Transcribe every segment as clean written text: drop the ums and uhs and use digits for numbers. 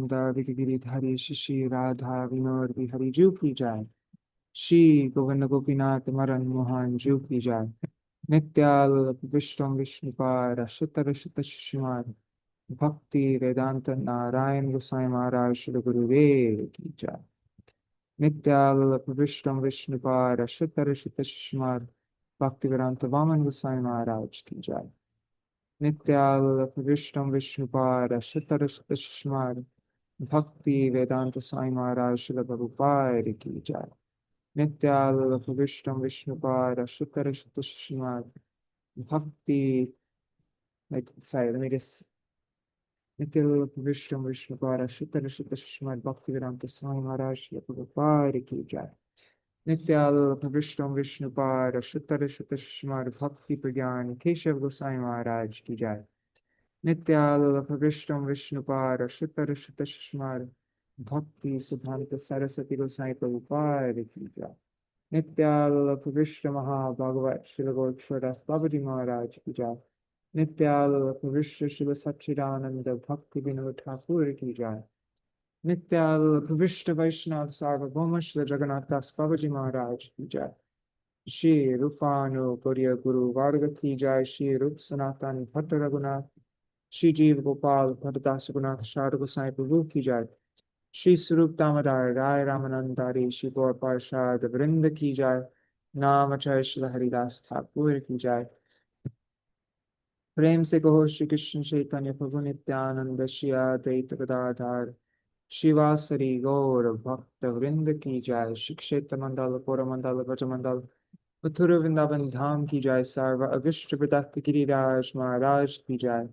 नित्यानंद गिरिधारी शिशि राधा विनोद बिहारी जू की जाय। श्री गोविंद गोपीनाथ मरन मोहन जू की जाय। नित्याल विष्णु विष्णुपाद अशुतर शुत शिशुमार भक्ति वेदांत नारायण गोसाई महाराज श्री गुरुदेव की जाय। नित्याल विष्णु विष्णुपाद अशुतर शुत शिशुमार भक्ति वेदांत वामन गोसाई महाराज की जाय। नित्याल विष्णु विष्णुपाद अशुतर शुत शिशुमार भक्ति वेदांत साई महाराज श्रील प्रभुपाद की जय। नित्याल विष्णु विष्णुपाद अशुतर शुत शिशुमार भक्ति sorry, let me just नित्याल Vishnu Vishnupad अशुतर शुत Shishumar भक्ति वेदांत साई महाराज श्रील प्रभुपाद की जय। नित्याल विष्णु विष्णुपाद अशुतर शुत शिशुमार भक्ति प्रज्ञान केशव गोसाई महाराज की जय। नित्याल विष्णु विष्णुपाद अशुतर शुत शिशुमार भक्ति सिद्धांत सरस्वती गोसाई प्रभुपाद की जय। नित्याल विष्णु महाभागवत श्री गोरक्षदास बाबा जी महाराज की जय। नित्याल विश्व शिव सच्चिदानंद भक्ति विनोद ठाकुर की जय। नित्याल विष्णु वैष्णव सार्वभौम श्री जगन्नाथ दास बाबा जी महाराज की जय। श्री रूपानुपुर्य गुरु वर्ग की जय। श्री रूप सनातन भट्ट रघुनाथ श्री जीव गोपाल भट्टदास रघुनाथ शारद गोसाई प्रभु की जय। श्री स्वरूप दामोदर राय रामानंदारी श्री गौर पार्षद वृंद की जय। नामचय श्री हरिदास ठाकुर की जय। प्रेम से कहो श्री कृष्ण चैतन्य प्रभु नित्यानंद श्री अद्वैत गदाधर शिवासरी गौर भक्त वृंद की जय। श्री क्षेत्र मंडल पौर मंडल ब्रज मंडल मथुर वृंदावन धाम की जय। सर्व अभिष्ट प्रदत्त गिरिराज महाराज की जय।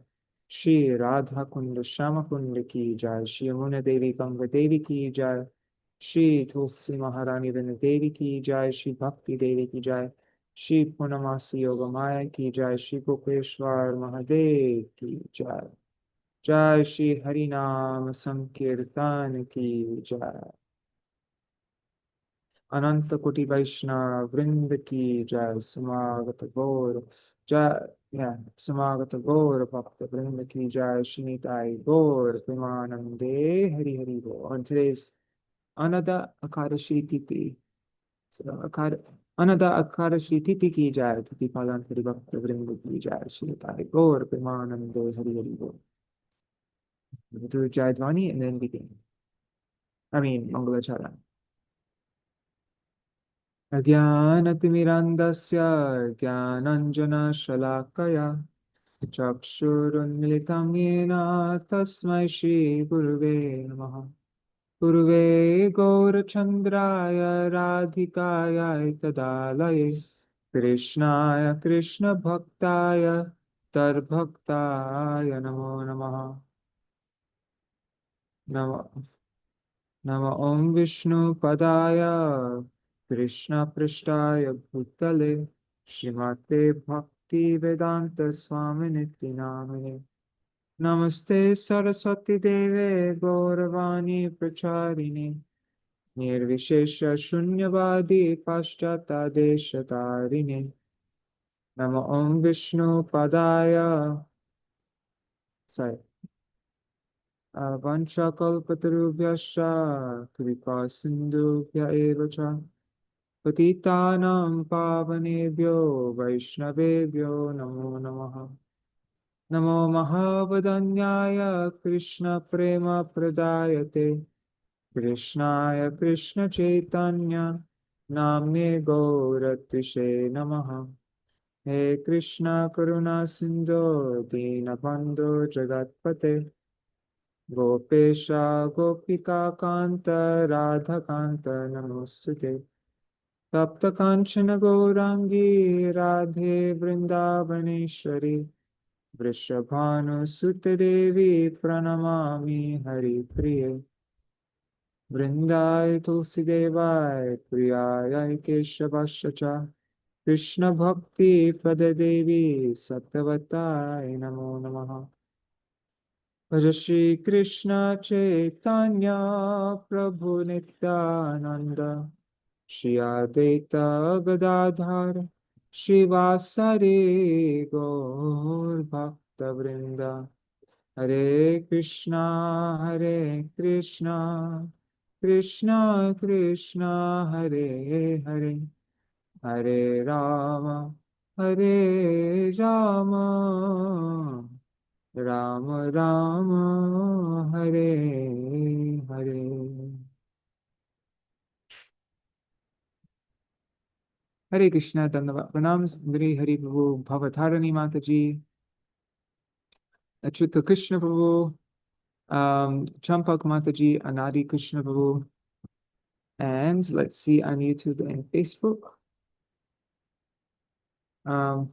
श्री राधा कुंड श्याम कुंड की जय। श्री यमुना देवी गंगा देवी की जय। श्री तुलसी महारानी वृंद देवी की जय। श्री भक्ति देवी की जय। श्री पूर्णमासी योग माया की जय। श्री गोपेश्वर महादेव की जय। जय श्री हरि नाम संकीर्तन की जय। अनंत कोटि वैष्णव वृंद की जय। समागत गौर जय समागत गौर भक्त वृंद की जय। श्रीनिताई गौर प्रेमानंदे हरि हरि बोल। On today's another Akadashi Titi, another Akadashi Titi की जय। तिथि पालन हरि भक्त वृंद की जय। श्रीनिताई गौर प्रेमानंदे हरि हरि बोल। Do Jayadvani and then begin. I mean Mangalacharana. अज्ञानतिमिरान्धस्य ज्ञानाञ्जनशलाकया चक्षुरुन्मिलितं येन तस्मै श्रीगुरुवे नमः। गुरुवे गौरचन्द्राय राधिकायै तदालये कृष्णाय कृष्णभक्ताय तद्भक्ताय नमो नमः। नमः नमः ॐ विष्णुपदाय कृष्णपृष्ठाय भूतले श्रीमते भक्ति वेदांत स्वामिनिति नामिने। नमस्ते सरस्वती देवे गौरवाणी प्रचारिणे निर्विशेष शून्यवादी पाश्चात्य नमः ॐ विष्णुपदाय वंशकल्पतरुभ्यश्च कृपा सिन्धुभ्य एव च पतितानां पावनेभ्यो वैष्णवेभ्यो नमो नमः। नमो महावदन्याय कृष्णप्रेमप्रदायते कृष्णाय कृष्णचैतन्य नाम्ने गौरत्विषे नमः। हे कृष्ण करुणा सिन्धो दीनबन्धो जगत्पते गोपेश गोपिका कांत राधा कांत नमोस्तुते। तप्त कांचन गौरांगी राधे वृंदावनेश्वरी वृषभानुसुते देवी प्रणमामि हरिप्रिये। वृंदाय तुलसीदेवाय प्रियाय केशवस्य च कृष्ण भक्ति प्रददेवी सत्यवताय नमो नमः। भज श्री कृष्ण चैतन्य प्रभु नित्यानंद श्री अद्वैत गदाधर श्रीवासरे गौर भक्त वृंद। Hare Krishna, Krishna Krishna, Hare Hare, Hare Rama, Hare Rama, Rama Rama, Hare Hare. Hare Krishna, Dandava Pranam, Sundari Hari Prabhu, Bhavatharani Mataji, Achyuta Krishna Prabhu, Champak Mataji, Anadi Krishna Prabhu, and let's see on YouTube and Facebook. Um,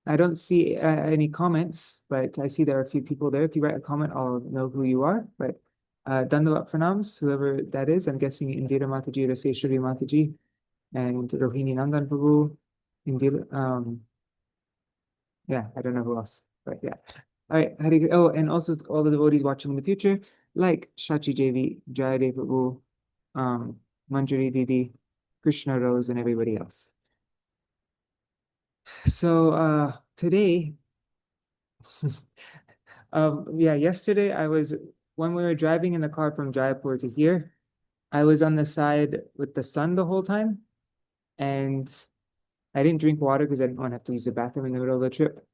I don't see any comments, but I see there are a few people there. If you write a comment, I'll know who you are. But Dandavat Pranams, whoever that is. I'm guessing Indira Mataji, Raseshwari Mataji, and Rohini Nandan Prabhu. Indira, yeah, I don't know who else, but yeah. All right, oh, and also all the devotees watching in the future, like Shachi JV, Jayadev Prabhu, Manjari Didi, Krishna Rose, and everybody else. So today, yeah, yesterday when we were driving in the car from Jaipur to here, I was on the side with the sun the whole time, and I didn't drink water because I didn't want to have to use the bathroom in the middle of the trip.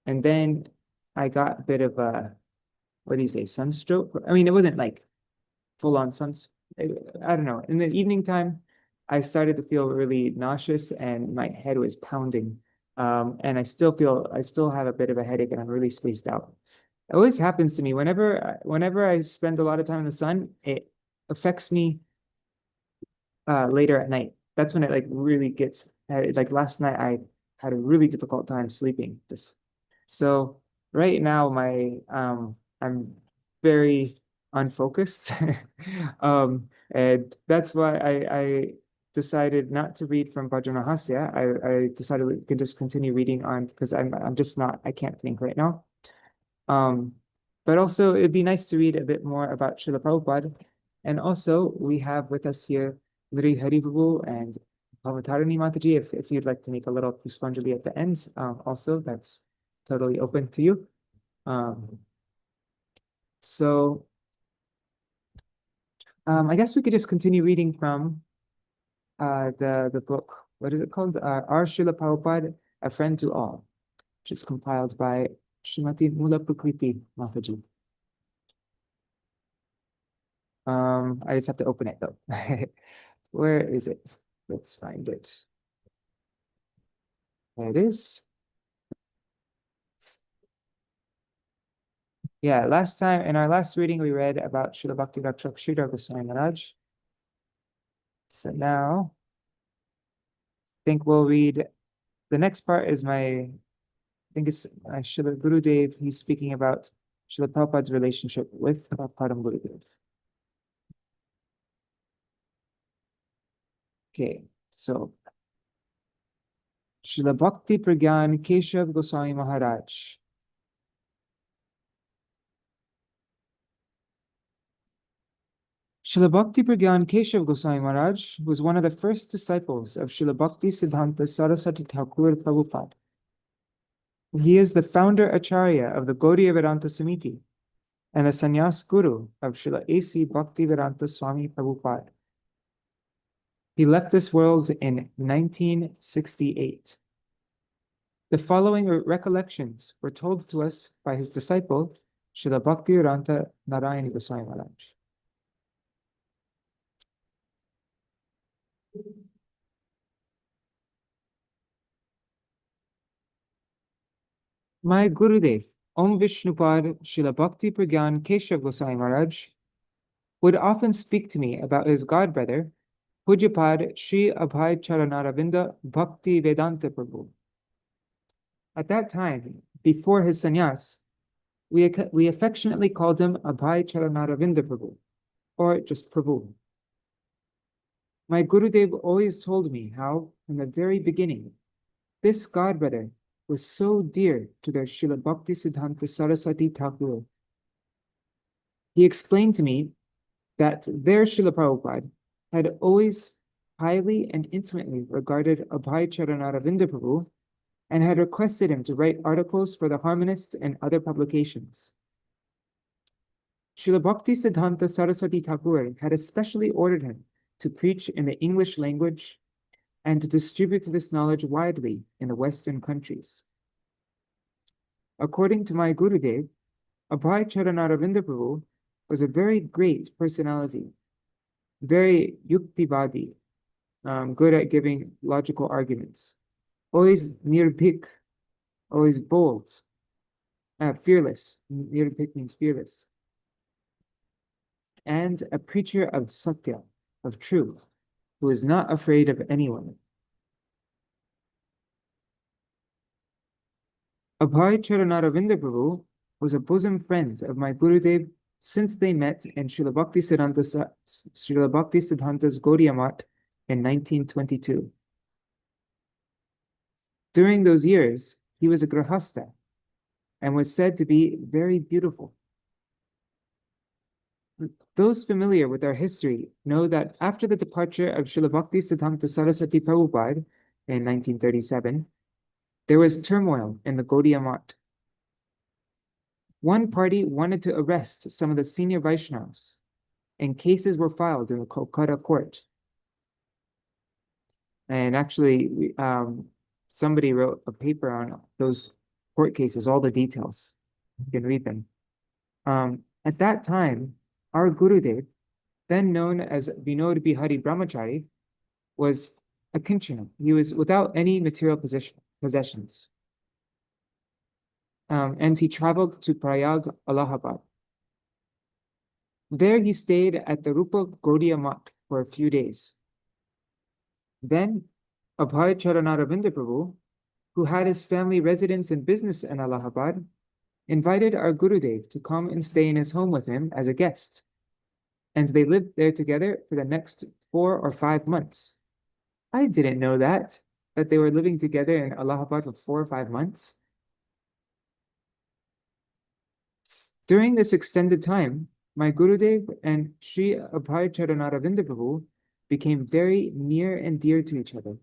And then I got a bit of a, what do you say, sunstroke? I mean, it wasn't like full on I don't know. In the evening time, I started to feel really nauseous and my head was pounding. And I still have a bit of a headache and I'm really spaced out. It always happens to me whenever I spend a lot of time in the sun, it affects me later at night. That's when it like really gets like last night I had a really difficult time sleeping. So right now I'm very unfocused. And that's why I decided not to read from Vajranahasya. I decided we can just continue reading on because I'm just not I can't think right now. But also it'd be nice to read a bit more about Srila Prabhupada. And also we have with us here Lri Hari Prabhu and Bhavatarani Mataji, if you'd like to make a little Puspanjali at the end, also that's totally open to you. So I guess we could just continue reading from the book. What is it called? Our Srila Prabhupada, A Friend to All, which is compiled by Srimati Mula Prakriti Mataji. I just have to open it though. Where is it? Let's find it. There it is. Yeah, in our last reading, we read about Srila Bhakti Rakshak Sridhar Goswami Maharaj. So now, I think we'll read, the next part is I think it's Srila Gurudev. He's speaking about Srila Prabhupada's relationship with Param Gurudev. Okay, so Srila Bhakti Pragyan Keshav Goswami Maharaj. Srila Bhakti Pragyan Keshav Goswami Maharaj was one of the first disciples of Srila Bhakti Siddhanta Saraswati Thakur Prabhupada. He is the founder Acharya of the Gaudiya Vedanta Samiti and the Sannyas Guru of Srila A.C. Bhaktivedanta Swami Prabhupada. He left this world in 1968. The following recollections were told to us by his disciple, Srila Bhaktivedanta Narayani Goswami Maharaj. My Gurudev, Om Vishnupad Srila Bhakti Pragyan Keshav Goswami Maharaj, would often speak to me about his godbrother, Pujapad Sri Abhay Charanaravinda Bhakti Vedanta Prabhu. At that time, before his sannyas, we affectionately called him Abhay Charanaravinda Prabhu, or just Prabhu. My Gurudev always told me how, from the very beginning, this godbrother was so dear to their Srila Bhakti Siddhanta Saraswati Thakur. He explained to me that their Srila Prabhupada had always highly and intimately regarded Abhay Charanaravinda Prabhu and had requested him to write articles for the Harmonists and other publications. Srila Bhaktisiddhanta Saraswati Thakur had especially ordered him to preach in the English language and to distribute this knowledge widely in the Western countries. According to my Gurudev, Abhay Charanaravinda Prabhu was a very great personality, very yuktivadi, good at giving logical arguments, always nirbhik, always bold, fearless. Nirbhik means fearless. And a preacher of satya, of truth, who is not afraid of anyone. Abhay Charanaravinda Prabhu was a bosom friend of my Gurudev since they met in Srila Bhaktisiddhanta's Gaudiya Math in 1922. During those years, he was a grahastha and was said to be very beautiful. Those familiar with our history know that after the departure of Srila Bhaktisiddhanta Saraswati Prabhupāda in 1937, there was turmoil in the Gaudiya Math. One party wanted to arrest some of the senior Vaishnavas, and cases were filed in the Kolkata court. And actually, somebody wrote a paper on those court cases, all the details. You can read them. At that time, our Gurudev, then known as Vinod Bihari Brahmachari, was a kinchana. He was without any material possessions. And he traveled to Prayag, Allahabad. There he stayed at the Rupa Gaudiya Math for a few days. Then Abhay Charanaravinda Prabhu, who had his family residence and business in Allahabad, invited our Gurudev to come and stay in his home with him as a guest. And they lived there together for the next 4 or 5 months. I didn't know that they were living together in Allahabad for 4 or 5 months. During this extended time, my Gurudev and Sri Abhay Charanaravinda Prabhu became very near and dear to each other.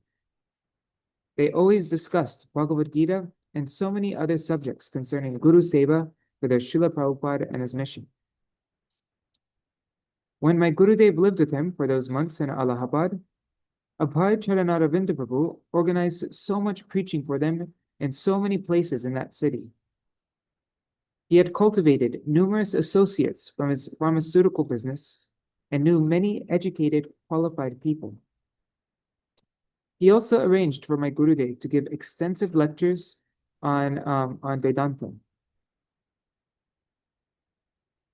They always discussed Bhagavad Gita and so many other subjects concerning Guru Seva for their Śrīla Prabhupāda and his mission. When my Gurudev lived with him for those months in Allahabad, Abhay Charanaravinda Prabhu organized so much preaching for them in so many places in that city. He had cultivated numerous associates from his pharmaceutical business and knew many educated, qualified people. He also arranged for my Gurudev to give extensive lectures on Vedanta.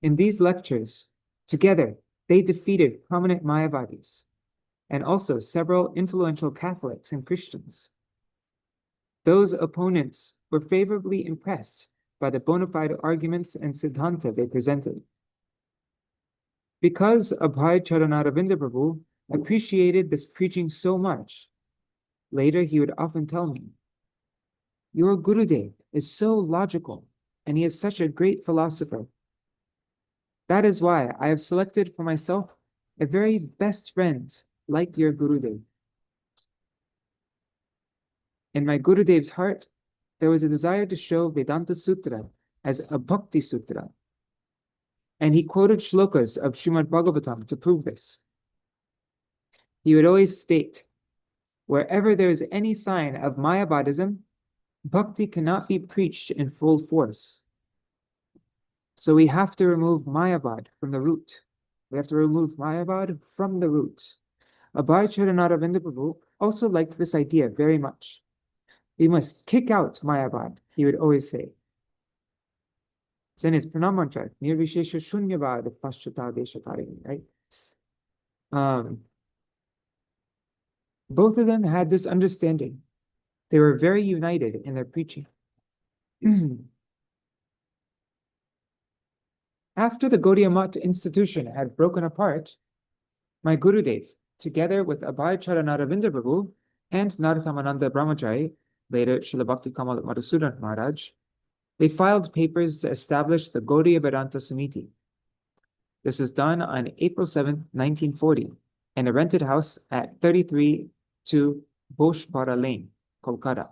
In these lectures, together, they defeated prominent Mayavadis and also several influential Catholics and Christians. Those opponents were favorably impressed by the bona fide arguments and Siddhanta they presented. Because Abhay Charanaravinda Prabhu appreciated this preaching so much, later he would often tell me, "Your Gurudev is so logical and he is such a great philosopher. That is why I have selected for myself a very best friend like your Gurudev." In my Gurudev's heart, there was a desire to show Vedanta Sutra as a Bhakti Sutra. And he quoted shlokas of Srimad Bhagavatam to prove this. He would always state, wherever there is any sign of Mayavadism, Bhakti cannot be preached in full force. So we have to remove Mayavad from the root. We have to remove Mayavad from the root. Abhay Charanaravinda Prabhu also liked this idea very much. We must kick out Mayavad, he would always say. It's in his pranam mantra, Nirvishesha Shunyavad Paschata Deshatari, right? Both of them had this understanding. They were very united in their preaching. After the Gaudiya Math institution had broken apart, my Gurudev, together with Abhay Charanaravinda Prabhu and Narothamananda Brahmachari, later Srila Bhakti Kamal Madhusudan Maharaj, they filed papers to establish the Gaudiya Vedanta Samiti. This is done on April 7, 1940, in a rented house at 33 to Boshpara Lane, Kolkata.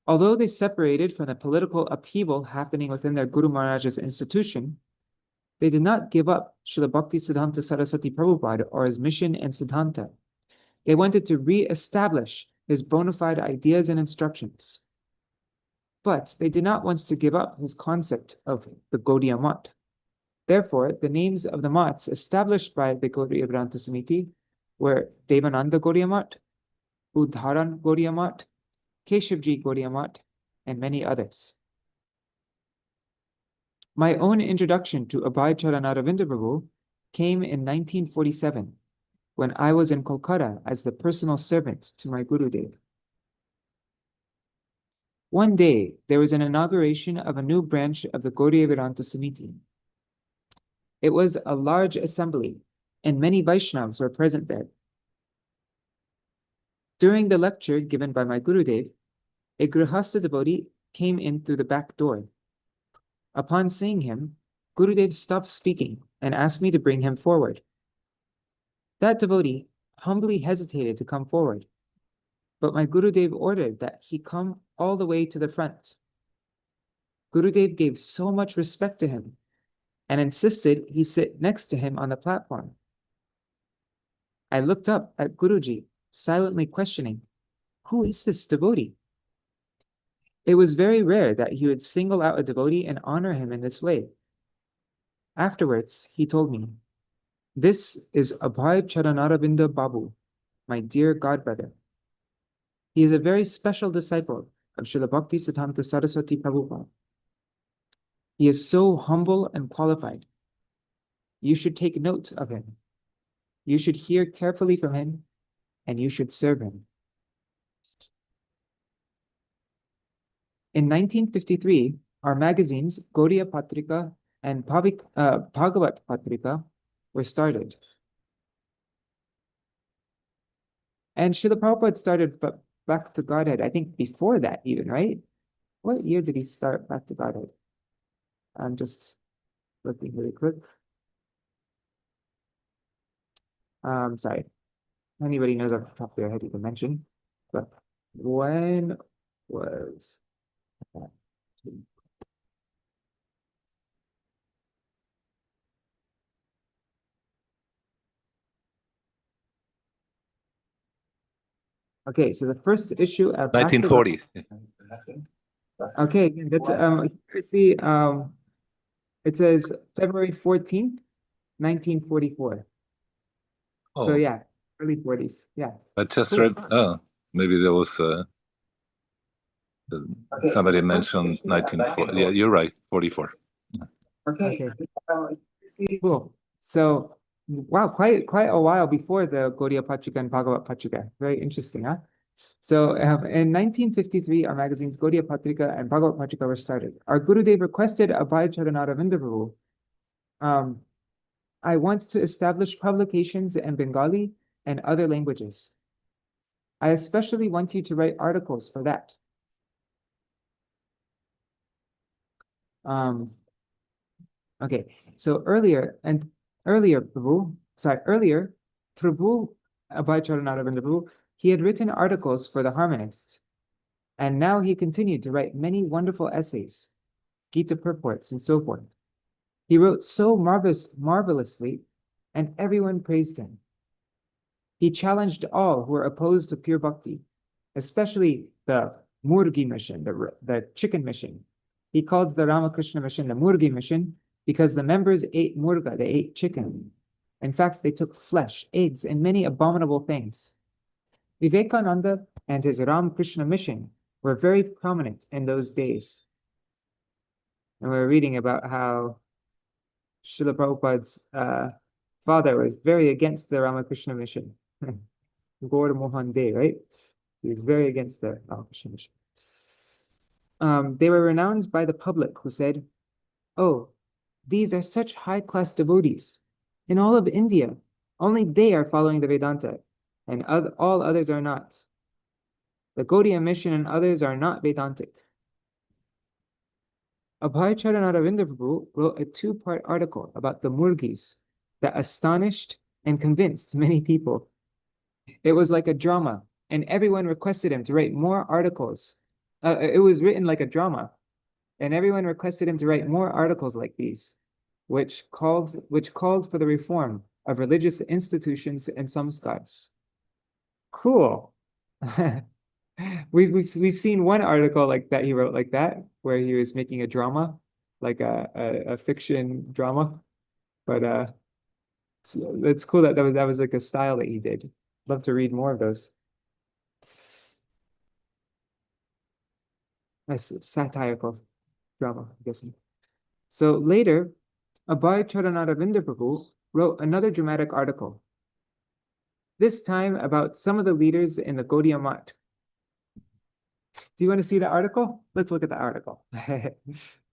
Although they separated from the political upheaval happening within their Guru Maharaj's institution, they did not give up Srila Bhaktisiddhanta Saraswati Prabhupada or his mission and Siddhanta. They wanted to re-establish his bona fide ideas and instructions. But they did not want to give up his concept of the Gaudiya Math. Therefore, the names of the maths established by the Gaudiya Vedanta Samiti were Devananda Gaudiya Math, Udharan Gaudiya Math, Keshavji Gaudiya Math, and many others. My own introduction to Abhay Charanaravinda Prabhu came in 1947, when I was in Kolkata as the personal servant to my Gurudev. One day, there was an inauguration of a new branch of the Gaudiya Vedanta Samiti. It was a large assembly, and many Vaishnavas were present there. During the lecture given by my Gurudev, a Grihastha devotee came in through the back door. Upon seeing him, Gurudev stopped speaking and asked me to bring him forward. That devotee humbly hesitated to come forward, but my Gurudev ordered that he come all the way to the front. Gurudev gave so much respect to him and insisted he sit next to him on the platform. I looked up at Guruji, silently questioning, who is this devotee? It was very rare that he would single out a devotee and honor him in this way. Afterwards, he told me, this is Abhay Charanaravinda Babu, my dear godbrother. He is a very special disciple of Srila Bhaktisiddhanta Saraswati Prabhupāda. He is so humble and qualified. You should take note of him. You should hear carefully from him, and you should serve him. In 1953, our magazines Gaudiya Patrika and Bhagavat Patrika were started. And Śrīla Prabhupāda started Back to Godhead, I think before that even, right? What year did he start Back to Godhead? I'm just looking really quick. Sorry. Anybody knows off the top of their head you can mention. But when was that? Okay, so the first issue of 1940. Okay, that's see it says February 14th, 1944. Oh, So yeah, early 40s. Yeah. I just read. Oh, maybe there was somebody mentioned 1940. Yeah, you're right. 44. Okay. Cool. So wow, quite a while before the Gaudiya Patrika and Bhagavat Patrika. Very interesting, huh? So in 1953, our magazines Gaudiya Patrika and Bhagavat Patrika were started. Our Gurudev requested Abhay Charanaravinda Prabhu, I want to establish publications in Bengali and other languages. I especially want you to write articles for that. Okay, so earlier, Prabhu Abhay Charanaravinda Prabhu, he had written articles for the harmonists, and now he continued to write many wonderful essays, Gita purports, and so forth. He wrote so marvelously, and everyone praised him. He challenged all who were opposed to pure bhakti, especially the Murgi mission, the chicken mission. He called the Ramakrishna mission the Murgi mission because the members ate murga, they ate chicken. In fact, they took flesh, eggs, and many abominable things. Vivekananda and his Ramakrishna mission were very prominent in those days. And we're reading about how Śrīla Prabhupāda's father was very against the Ramakrishna mission. Gaur Mohan De, right? He was very against the Ramakrishna mission. They were renowned by the public who said, oh, these are such high-class devotees. In all of India, only they are following the Vedanta, and all others are not. The Gaudiya mission and others are not Vedantic. Abhay Charanaravinda Prabhu wrote a 2-part article about the Murgis that astonished and convinced many people. It was like a drama, and everyone requested him to write more articles it was written like a drama, and everyone requested him to write more articles like these, which called for the reform of religious institutions and samskars. Cool. We've seen one article like that he wrote like that, where he was making a drama, like a fiction drama. But it's cool that that was like a style that he did. Love to read more of those. That's satirical drama, I'm guessing. So later, Abhay Charanaravinda Prabhu wrote another dramatic article, this time about some of the leaders in the Gaudiya Math. Do you want to see the article? Let's look at the article.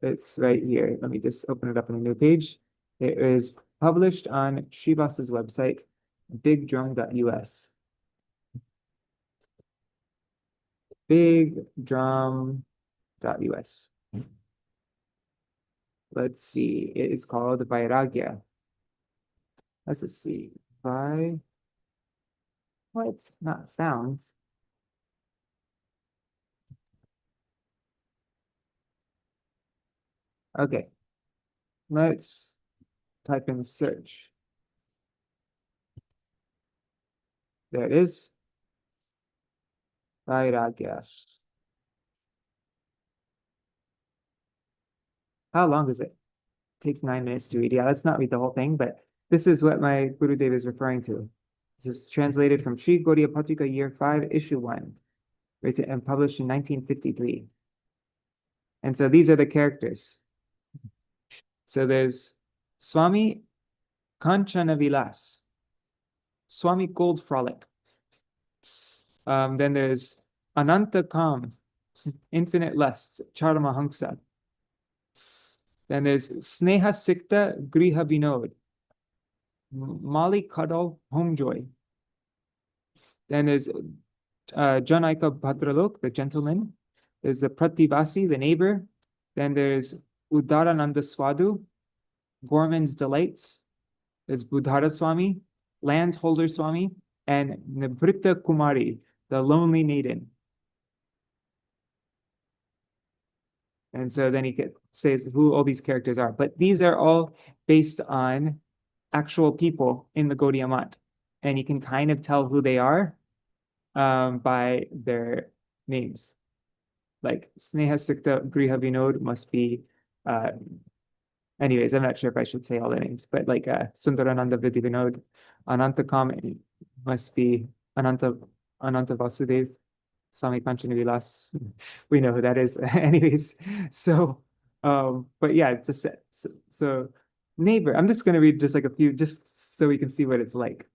It's right here. Let me just open it up on a new page. It is published on Srivas's website, bigdrum.us. Bigdrum.us. Let's see. It is called Vairagya. Let's just see. What? Not found. Okay. Let's type in search. There it is. Vairagya. How long is it? Takes 9 minutes to read. Yeah, let's not read the whole thing, but this is what my Gurudev is referring to. This is translated from Sri Gaudiya Patrika, Year 5, Issue 1, written and published in 1953. And so these are the characters. So there's Swami Kanchana Vilas, Swami Gold Frolic. Then there's Ananta Kam, Infinite Lust, Charamahamsa. Then there's Sneha Sikta Griha Vinod, Mali Cuddle Homejoy. Then there's Janaika Bhadralok, the gentleman. There's the Prativasi, the neighbor. Then there's Udarananda Swadu, Gorman's Delights. There's Budhara Swami, Landholder Swami, and Nibrita Kumari, the lonely maiden. And so then he says who all these characters are. But these are all based on actual people in the Gaudiya Math. And you can kind of tell who they are by their names. Like Sneha Sikta Griha Vinod must be, anyways, I'm not sure if I should say all the names, but like Sundarananda Vidhi Vinod, Ananta Kam must be Ananta Vasudev, Swami Kanchana Vilas. We know who that is. Anyways, so, but yeah, it's a set. So neighbor, I'm just going to read just like a few, just so we can see what it's like.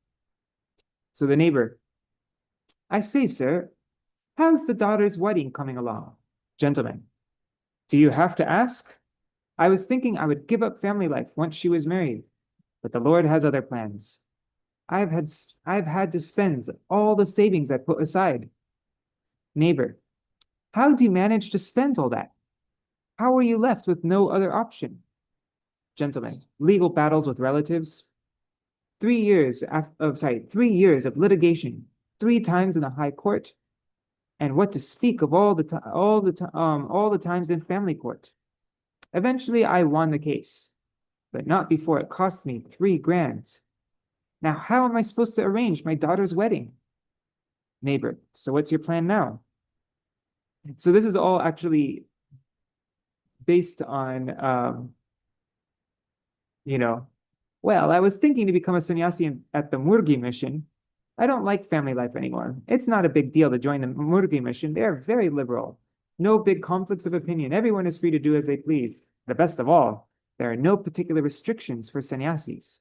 So the neighbor, I say, sir, how's the daughter's wedding coming along? Gentlemen, do you have to ask? I was thinking I would give up family life once she was married, but the Lord has other plans. I've had to spend all the savings I put aside. Neighbor, how do you manage to spend all that? How are you left with no other option? Gentlemen, legal battles with relatives. 3 years of 3 years of litigation, 3 times in the high court, and what to speak of all the times in family court. Eventually, I won the case, but not before it cost me 3 grand. Now, how am I supposed to arrange my daughter's wedding? Neighbor, so what's your plan now? So this is all actually based on, well, I was thinking to become a sannyasi at the Murgi mission. I don't like family life anymore. It's not a big deal to join the Murgi mission. They are very liberal. No big conflicts of opinion. Everyone is free to do as they please. The best of all, there are no particular restrictions for sannyasis.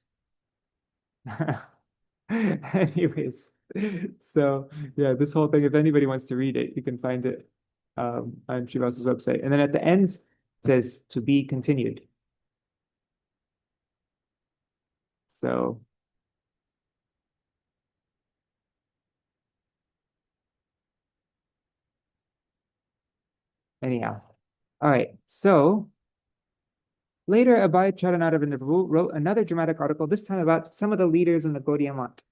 Anyways, so yeah, this whole thing, if anybody wants to read it, you can find it on Srivas's website. And then at the end, it says to be continued. So anyhow, all right. So later, Abhay Charanaravinda Prabhu wrote another dramatic article, this time about some of the leaders in the Gaudiya Math.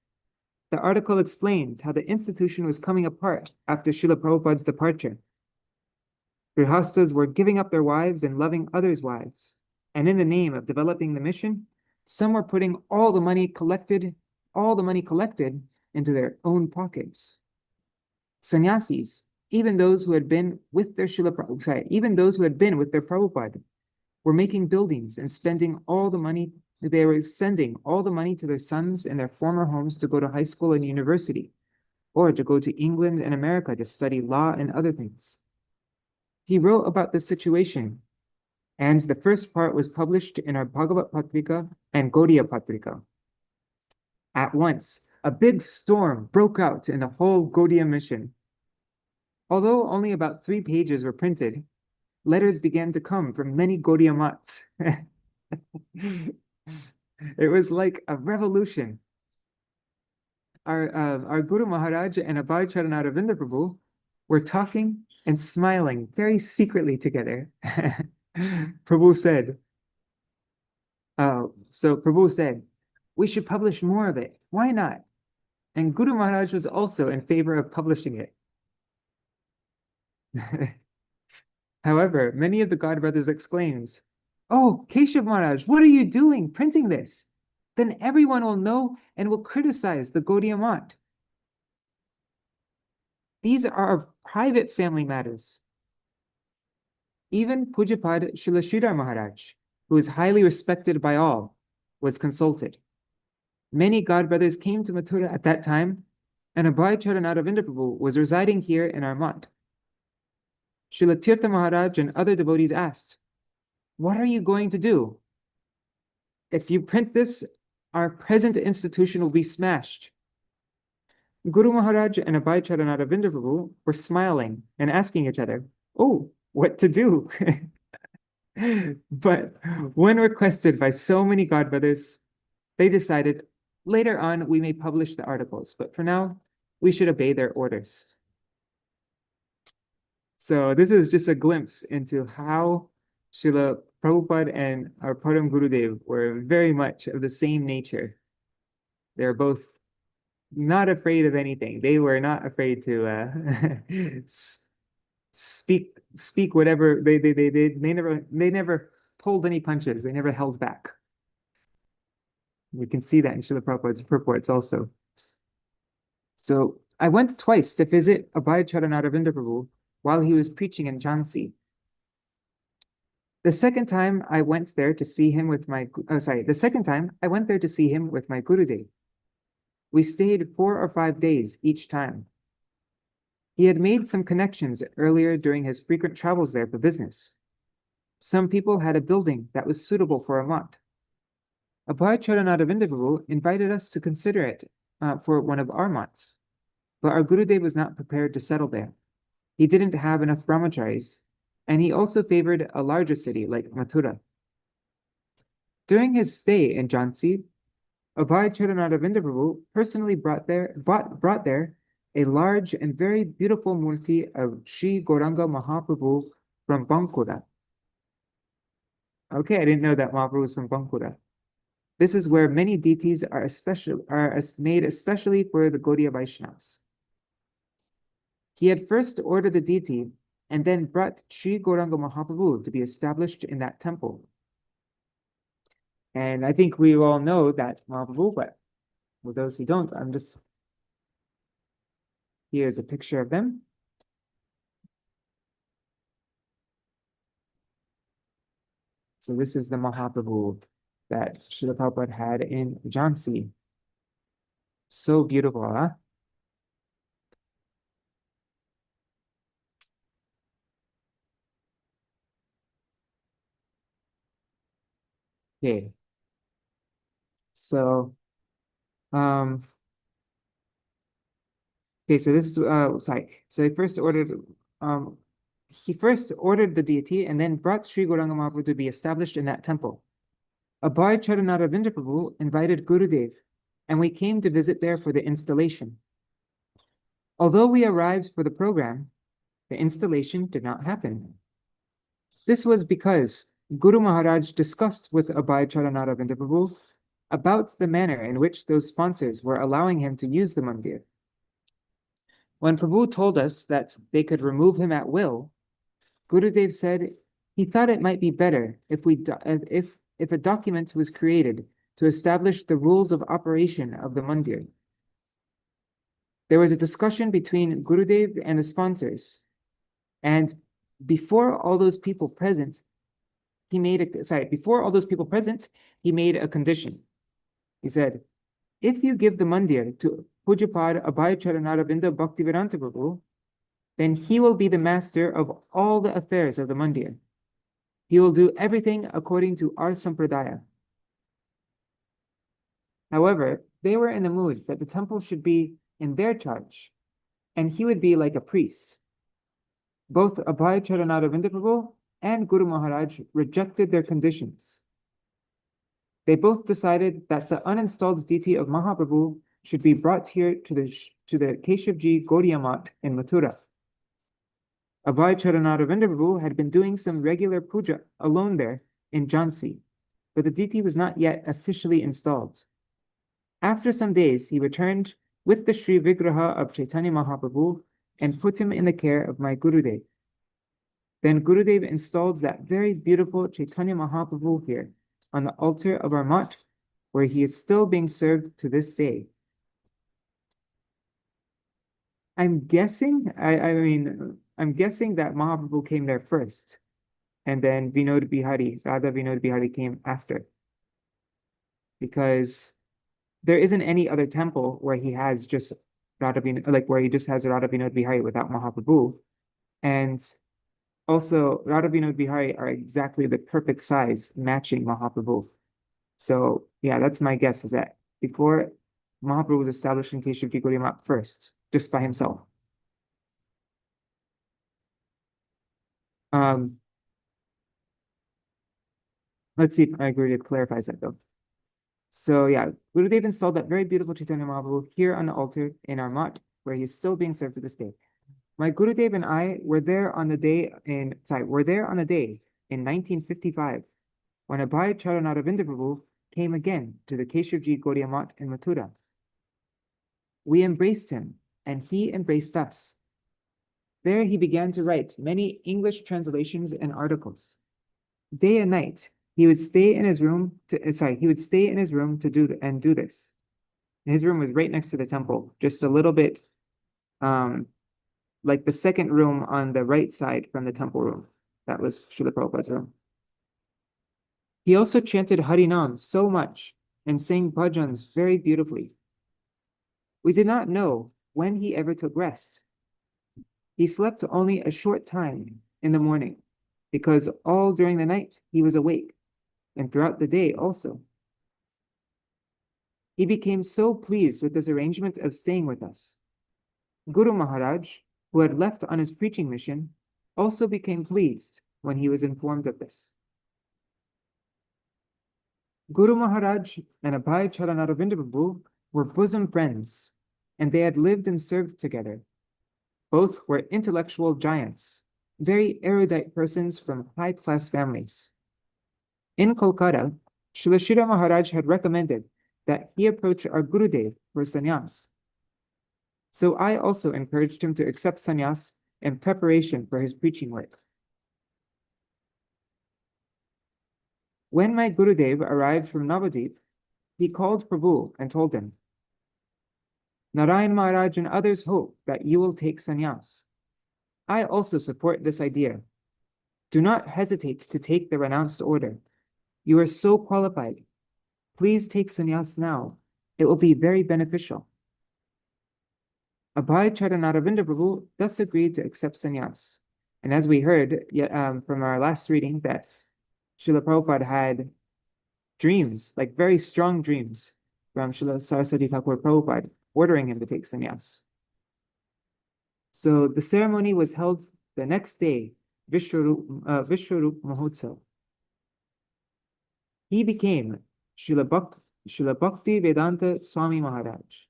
The article explains how the institution was coming apart after Śrīla Prabhupāda's departure. Grihastas were giving up their wives and loving others' wives. And in the name of developing the mission, some were putting all the money collected into their own pockets. Sannyasis, even those who had been with their Prabhupada, were making buildings and spending all the money. They were sending all the money to their sons in their former homes to go to high school and university, or to go to England and America to study law and other things. He wrote about this situation, and the first part was published in our Bhagavat Patrika and Gaudiya Patrika. At once, a big storm broke out in the whole Gaudiya mission. Although only about 3 pages were printed, letters began to come from many Gaudiya mats. It was like a revolution. Our Guru Maharaj and Abhay Charanara Vinda Prabhu were talking and smiling very secretly together. Prabhu said, we should publish more of it. Why not? And Guru Maharaj was also in favor of publishing it. However, many of the God brothers exclaimed, "Oh, Keshav Maharaj, what are you doing printing this? Then everyone will know and will criticize the Gaudiya Mat. These are private family matters." Even Pujapad Srila Sridhar Maharaj, who is highly respected by all, was consulted. Many God brothers came to Mathura at that time, and Abhay Charanara Vinda Prabhu was residing here in our mat. Srila Tirtha Maharaj and other devotees asked, "What are you going to do? If you print this, our present institution will be smashed." Guru Maharaj and Abhay Charanara Vinda Prabhu were smiling and asking each other, "Oh, what to do?" But when requested by so many God brothers, they decided, later on we may publish the articles, but for now, we should obey their orders. So this is just a glimpse into how Srila Prabhupada and our Param Gurudev were very much of the same nature. They're both not afraid of anything. They were not afraid to speak whatever they never pulled any punches. They never held back. We can see that in Srila Prabhupada's purports also. So I went twice to visit Abhay Charanara Vinda Prabhu while he was preaching in Jhansi. The second time I went there to see him with my Gurudev. We stayed 4 or 5 days each time. He had made some connections earlier during his frequent travels there for business. Some people had a building that was suitable for a mat. Abhay Charanara Vinda Prabhu invited us to consider it for one of our mats, but our Gurudev was not prepared to settle there. He didn't have enough brahmacharis, and he also favored a larger city like Mathura. During his stay in Jhansi, Abhay Charanara Vinda Prabhu personally brought there a large and very beautiful murti of Sri Gauranga Mahaprabhu from Bankura. Okay, I didn't know that Mahaprabhu was from Bankura. This is where many deities are made especially for the Gaudiya Vaishnavas. He had first ordered the deity and then brought Sri Gauranga Mahaprabhu to be established in that temple. And I think we all know that Mahaprabhu, but for those who don't, here's a picture of them. So this is the Mahaprabhu that Srila Prabhupada had in Jhansi. So beautiful, huh? Okay. So, okay, so this is, So he first ordered the deity and then brought Sri Gauranga Mahaprabhu to be established in that temple. Abhay Charanara Vinda Prabhu invited Gurudev, and we came to visit there for the installation. Although we arrived for the program, the installation did not happen. This was because Guru Maharaj discussed with Abhay Charanara Vinda Prabhu about the manner in which those sponsors were allowing him to use the mandir. When Prabhu told us that they could remove him at will, Gurudev said he thought it might be better if a document was created to establish the rules of operation of the mandir. There was a discussion between Gurudev and the sponsors, and before all those people present, he made a condition. He said, if you give the mandir to Pujapad Abhay Charanaravinda Bhaktivedanta Prabhu, then he will be the master of all the affairs of the mandir. He will do everything according to our sampradaya. However, they were in the mood that the temple should be in their charge, and he would be like a priest. Both Abhay Charanaravinda Prabhu and Guru Maharaj rejected their conditions. They both decided that the uninstalled deity of Mahaprabhu should be brought here to the Keshavji Gaudiya Math in Mathura. Abhay Charanaravinda Prabhu had been doing some regular puja alone there in Jhansi, but the deity was not yet officially installed. After some days, he returned with the Sri Vigraha of Chaitanya Mahaprabhu and put him in the care of my Gurudev. Then Gurudev installed that very beautiful Chaitanya Mahaprabhu here on the altar of our Math, where he is still being served to this day. I'm guessing that Mahaprabhu came there first, and then Radha Vinod Bihari came after. Because there isn't any other temple where he has just Radha Vinod Bihari without Mahaprabhu. And also, Radha Vinod Bihari are exactly the perfect size, matching Mahaprabhu. So, yeah, that's my guess, is that before Mahaprabhu was established in Keshavji Gaudiya Math first, just by himself. Let's see if my Gurudev clarifies that, though. So, yeah, Gurudev installed that very beautiful Chaitanya Mahaprabhu here on the altar in our Math, where he is still being served to this day. My Gurudev and I were there on the day in 1955 when Abhay Charanaravinda Prabhu came again to the Keshavji Gaudiya Math in Mathura. We embraced him, and he embraced us. There he began to write many English translations and articles. Day and night, he would stay in his room to do this. And his room was right next to the temple, just a little bit like the second room on the right side from the temple room. That was Śrīla Prabhupāda's room. He also chanted Harinam so much and sang bhajans very beautifully. We did not know when he ever took rest. He slept only a short time in the morning, because all during the night he was awake, and throughout the day also. He became so pleased with this arrangement of staying with us. Guru Maharaj, who had left on his preaching mission, also became pleased when he was informed of this. Guru Maharaj and Abhay Charanaravinda Prabhu were bosom friends, and they had lived and served together. Both were intellectual giants, very erudite persons from high-class families. In Kolkata, Śrīla Maharaj had recommended that he approach our Gurudev for sannyas. So I also encouraged him to accept sannyas in preparation for his preaching work. When my Gurudev arrived from Navadvip, he called Prabhu and told him, Narayan Maharaj and others hope that you will take sannyas. I also support this idea. Do not hesitate to take the renounced order. You are so qualified. Please take sannyas now. It will be very beneficial. Abhay Charanaravinda Prabhu thus agreed to accept sannyas. And as we heard from our last reading, that Śrīla Prabhupāda had dreams, like very strong dreams, from Śrīla Saraswati Thakur Prabhupada, ordering him to take sannyas. So the ceremony was held the next day, Vishwarup Mahotsav. He became Śrīla Bhakti Vedanta Swami Maharaj.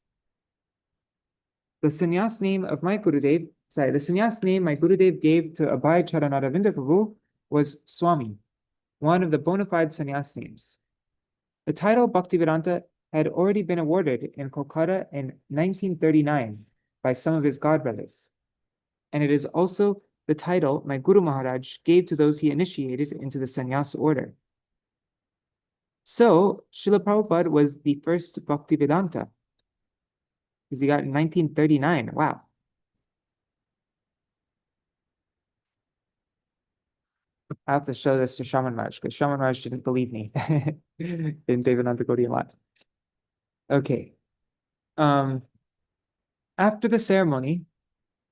The sannyas name my Gurudev gave to Abhay Charanaravinda Prabhu was Swami, one of the bona fide sannyas names. The title Bhaktivedanta had already been awarded in Kolkata in 1939 by some of his godbrothers, and it is also the title my Guru Maharaj gave to those he initiated into the sannyas order. So, Śrīla Prabhupada was the first Bhaktivedanta, because he got in 1939. Wow. I have to show this to Shaman Raj, because Shaman Raj didn't believe me in Devananda Gaudiya Math. Okay. After the ceremony,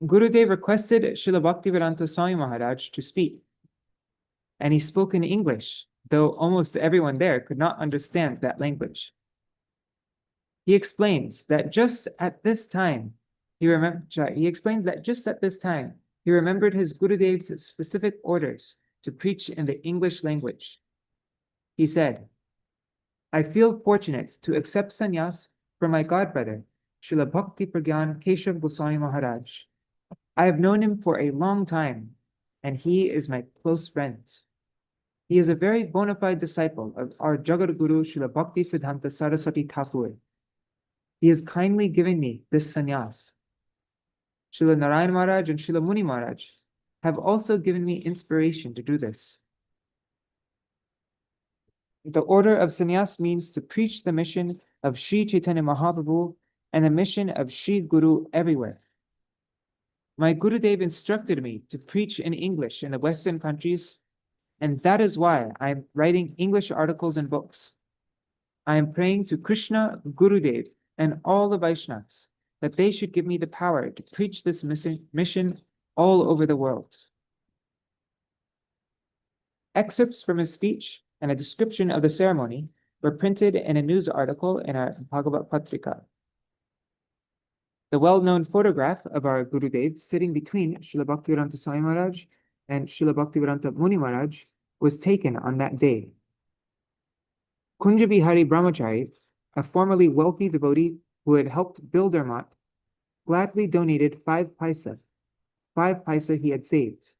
Gurudev requested Srila Bhaktivedanta Swami Maharaj to speak, and he spoke in English, though almost everyone there could not understand that language. He explains that just at this time, he remembered his Gurudev's specific orders to preach in the English language. He said, I feel fortunate to accept sannyas from my godbrother, Srila Bhakti Pragyan Keshav Goswami Maharaj. I have known him for a long time, and he is my close friend. He is a very bona fide disciple of our Jagat Guru Srila Bhakti Siddhanta Saraswati Thakur. He has kindly given me this sannyas. Srila Narayan Maharaj and Srila Muni Maharaj have also given me inspiration to do this. The order of sannyas means to preach the mission of Sri Chaitanya Mahaprabhu and the mission of Sri Guru everywhere. My Gurudev instructed me to preach in English in the Western countries, and that is why I am writing English articles and books. I am praying to Krishna, Gurudev, and all the Vaishnavas that they should give me the power to preach this mission all over the world. Excerpts from his speech and a description of the ceremony were printed in a news article in our Bhagavad Patrika. The well-known photograph of our Gurudev sitting between Srila Bhaktivedanta Swami Maharaj and Srila Bhaktivedanta Muni Maharaj was taken on that day. Kunja Bihari Brahmachari, a formerly wealthy devotee who had helped build our mat, gladly donated 5 paisa he had saved,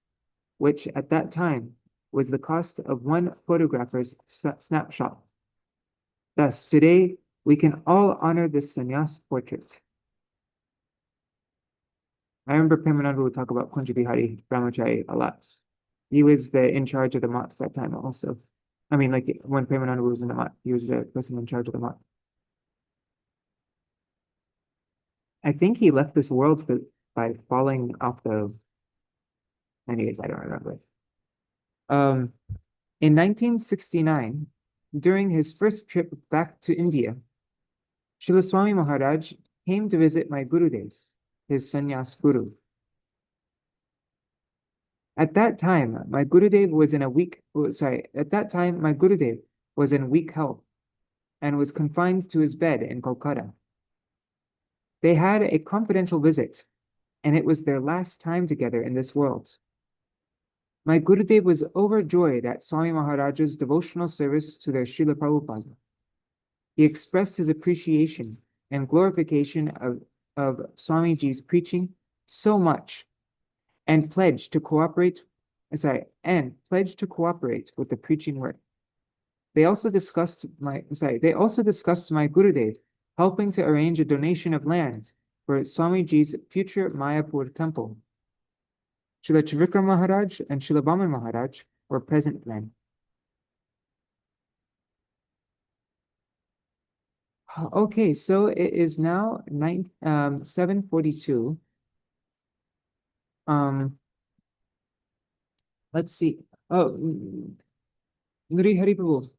which at that time was the cost of one photographer's snapshot. Thus, today, we can all honor this sannyas portrait. I remember Premananda would talk about Kunja Bihari Brahmachari a lot. He was in charge of the mat at that time also. I mean, like when Premananda was in the mat, he was the person in charge of the mat. I think he left this world by falling off the... Anyways, I don't remember. In 1969, during his first trip back to India, Srila Swami Maharaj came to visit my Gurudev, his sannyas guru. At that time, my Gurudev was in weak health and was confined to his bed in Kolkata. They had a confidential visit, and it was their last time together in this world. My Gurudev was overjoyed at Swami Maharaj's devotional service to their Śrīla Prabhupāda. He expressed his appreciation and glorification of Swamiji's preaching so much and pledged to cooperate with the preaching work. They also discussed my Gurudev helping to arrange a donation of land for Swamiji's future Mayapur temple. Srila Trivikram Maharaj and Srila Bhaman Maharaj were present then. Okay, so it is now 7:42. Let's see. Oh, Nuri Hari Prabhu.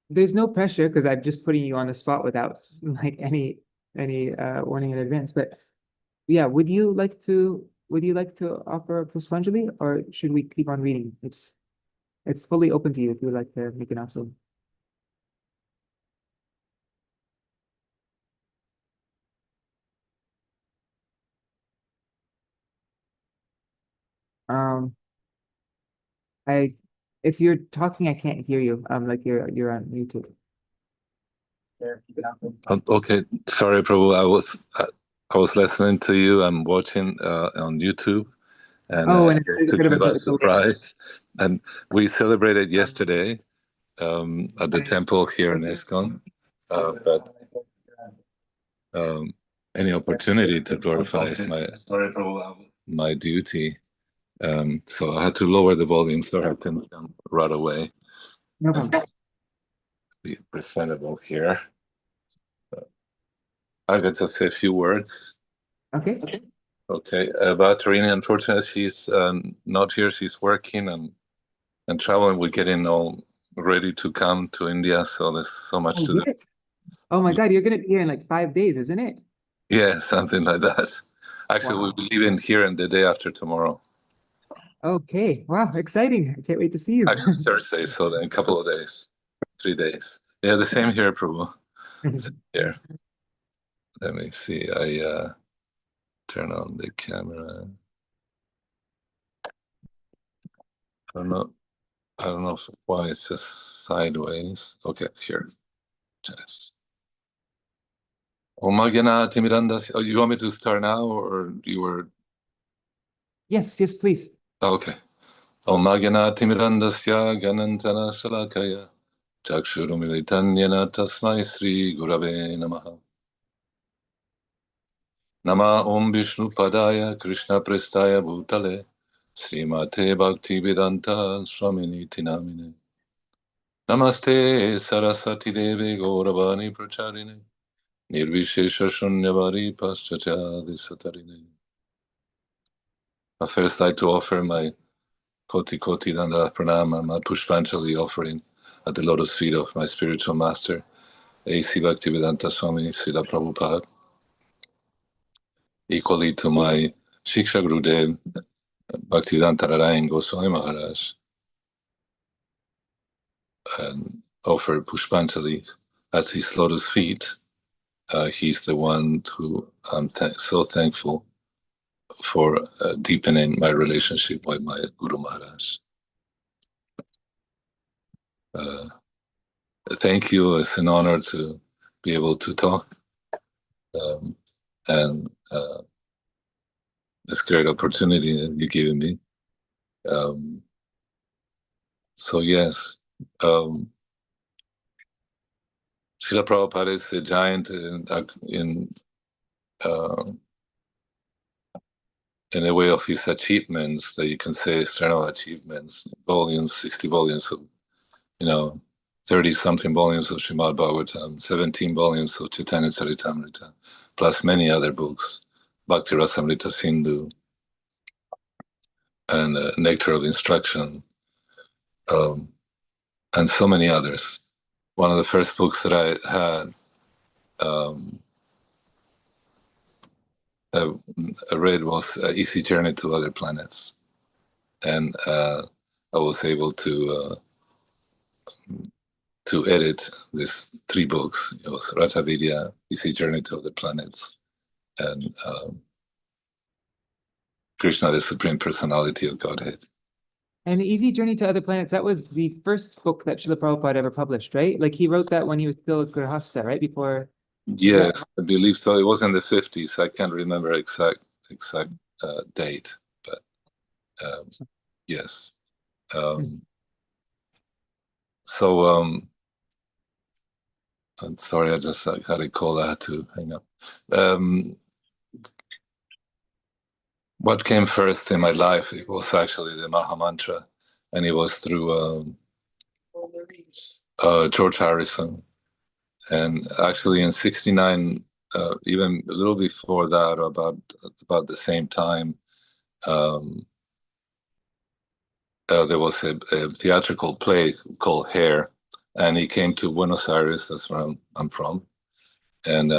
There's no pressure because I'm just putting you on the spot without like any warning in advance. But yeah, would you like to offer Puspanjali, or should we keep on reading? It's fully open to you if you would like to make an offer. If you're talking, I can't hear you. Like you're on YouTube. Okay, sorry, Prabhu. I was listening to you. I'm watching on YouTube, and to give us a surprise. And we celebrated yesterday at the temple here in ISKCON, but any opportunity to glorify is my duty. So I had to lower the volume so I can right away. No problem. Be presentable here. I got to say a few words. Okay. Okay. About Tarini, unfortunately, she's not here. She's working and traveling. We're getting all ready to come to India, so there's so much to do. Yes. Oh my God, you're going to be here in like 5 days, isn't it? Yeah, something like that. Actually, Wow. we'll be leaving here and the day after tomorrow. Okay. Wow. Exciting. I can't wait to see you. Actually, Thursday, so then a couple of days, 3 days. Yeah, the same here, Prabhu. Same here. Let me see. I turn on the camera. I don't know why it's just sideways. Okay, here. Just. Oh, you want me to start now, or you were? Yes, please. Okay. Om Ganati Mirandasya Ganantana Salakaya Chakshurumilitanyana Tasmai Sri Gurave Namaha. Nama Om Vishnu Padaya Krishna Prestaya Bhutale Srimate Bhaktivedanta Swamini Tinamine. Namaste Saraswati Devi Gauravani Pracharine Nirvishesha Shunyavadi Paschachadi Satarine. I first like to offer my Koti Koti Danda Pranama, my Pushpanjali offering at the lotus feet of my spiritual master, A.C. Bhaktivedanta Swami Śrīla Prabhupāda, equally to my Shiksha Gurudev, Bhaktivedanta Narayan Goswami Maharaj, and offer Pushpanjali at his lotus feet. He's the one who I'm so thankful for deepening my relationship with my Guru Maharaj. Thank you. It's an honor to be able to talk. And this great opportunity that you're giving me. So yes, Śrīla Prabhupada is a giant in a way of his achievements, that you can say external achievements, volumes, 60 volumes of, 30-something volumes of Srimad Bhagavatam, 17 volumes of Chaitanya Charitamrita, plus many other books, Bhakti Rasamrita Sindhu, and Nectar of Instruction, and so many others. One of the first books that I had I read was Easy Journey to Other Planets. And I was able to edit these 3 books. It was Ratavidya, Easy Journey to Other Planets, and Krishna, the Supreme Personality of Godhead. And the Easy Journey to Other Planets, that was the first book that Śrīla Prabhupada ever published, right? Like he wrote that when he was still a Grihasta, right? Before. Yes, I believe so. It was in the 50s. I can't remember exact date, but yes. So I'm sorry, I just had a call. I had to hang up. What came first in my life, it was actually the Maha Mantra, and it was through George Harrison. And actually in 69, even a little before that, about the same time, there was a theatrical play called Hair, and he came to Buenos Aires, that's where I'm from. And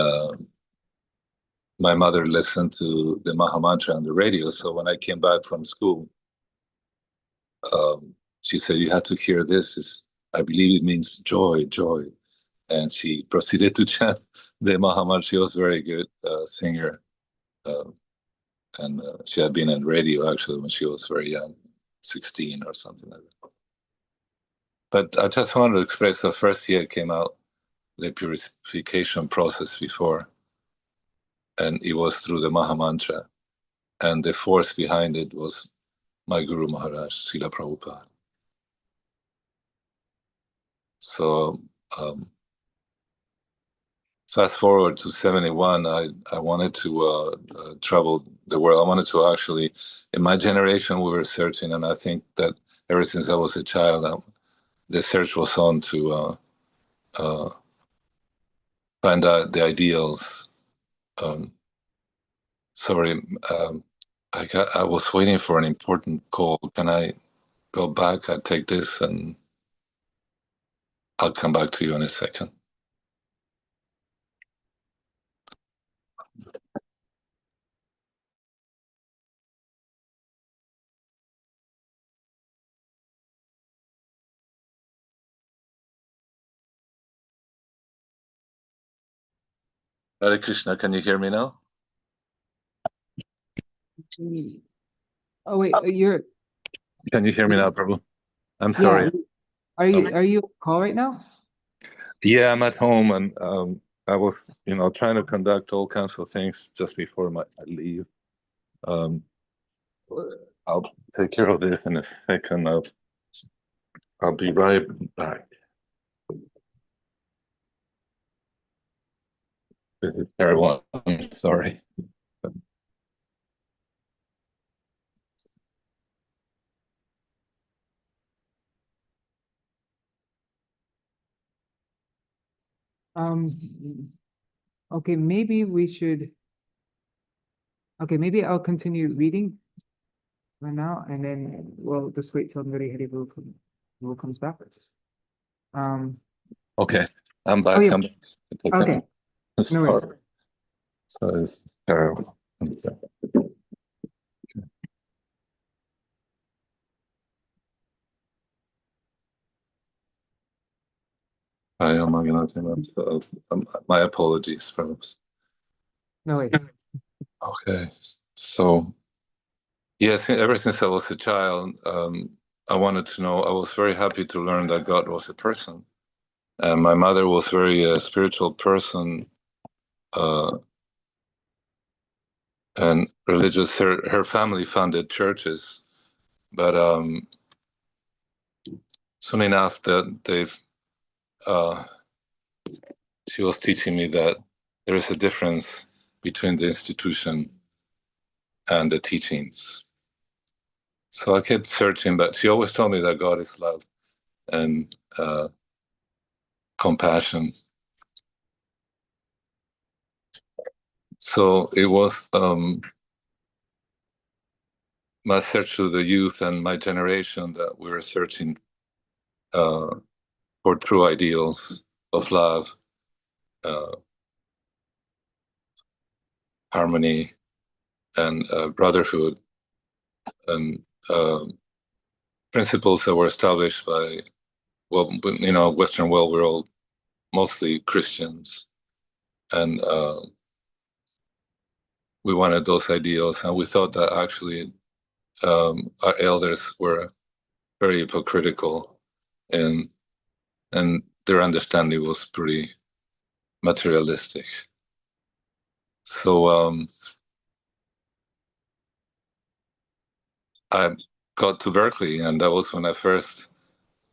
my mother listened to the Maha Mantra on the radio, so when I came back from school, she said, you had to hear this. I believe it means joy, joy. And she proceeded to chant the Maha Mantra. She was a very good singer. And she had been on radio, actually, when she was very young, 16 or something like that. But I just wanted to express the first year came out, the purification process before. And it was through the Maha Mantra. And the force behind it was my Guru Maharaj, Śrīla Prabhupāda. So fast forward to 71, I wanted to travel the world. I wanted to actually, in my generation, we were searching, and I think that ever since I was a child, the search was on to find out the ideals. Sorry, I was waiting for an important call. Can I go back? I take this and I'll come back to you in a second. Hare Krishna, can you hear me now? Oh wait, you're. Can you hear me now, Prabhu? I'm sorry. Yeah. Are you on call right now? Yeah, I'm at home, and I was, trying to conduct all kinds of things just before I leave. I'll take care of this in a second. I'll be right back. This is terrible. I'm sorry. Okay, maybe we should. Okay, maybe I'll continue reading right now, and then we'll just wait till Hari comes back. Okay, I'm back. Oh yeah. Okay. No worries. So it's terrible. My apologies, perhaps. No worries. Okay, so yes, ever since I was a child, I wanted to know. I was very happy to learn that God was a person, and my mother was very spiritual person and religious. Her family funded churches, but soon enough that she was teaching me that there is a difference between the institution and the teachings. So I kept searching, but she always told me that God is love and compassion. So it was my search to the youth and my generation that we were searching for true ideals of love, harmony, and brotherhood, and principles that were established by, Western world. We're all mostly Christians, and we wanted those ideals, and we thought that actually our elders were very hypocritical, and their understanding was pretty materialistic. So I got to Berkeley, and that was when I first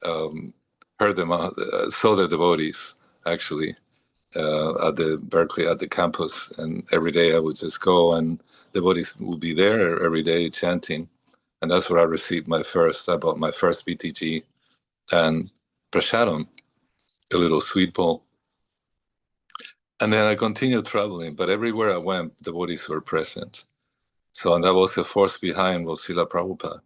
heard them, saw the devotees actually at the Berkeley, at the campus, and every day I would just go, and devotees would be there every day chanting, and that's where I received I bought my first BTG and prasadam, a little sweet bowl. And then I continued traveling, but everywhere I went, devotees were present. So, and that was the force behind was Śrīla Prabhupāda.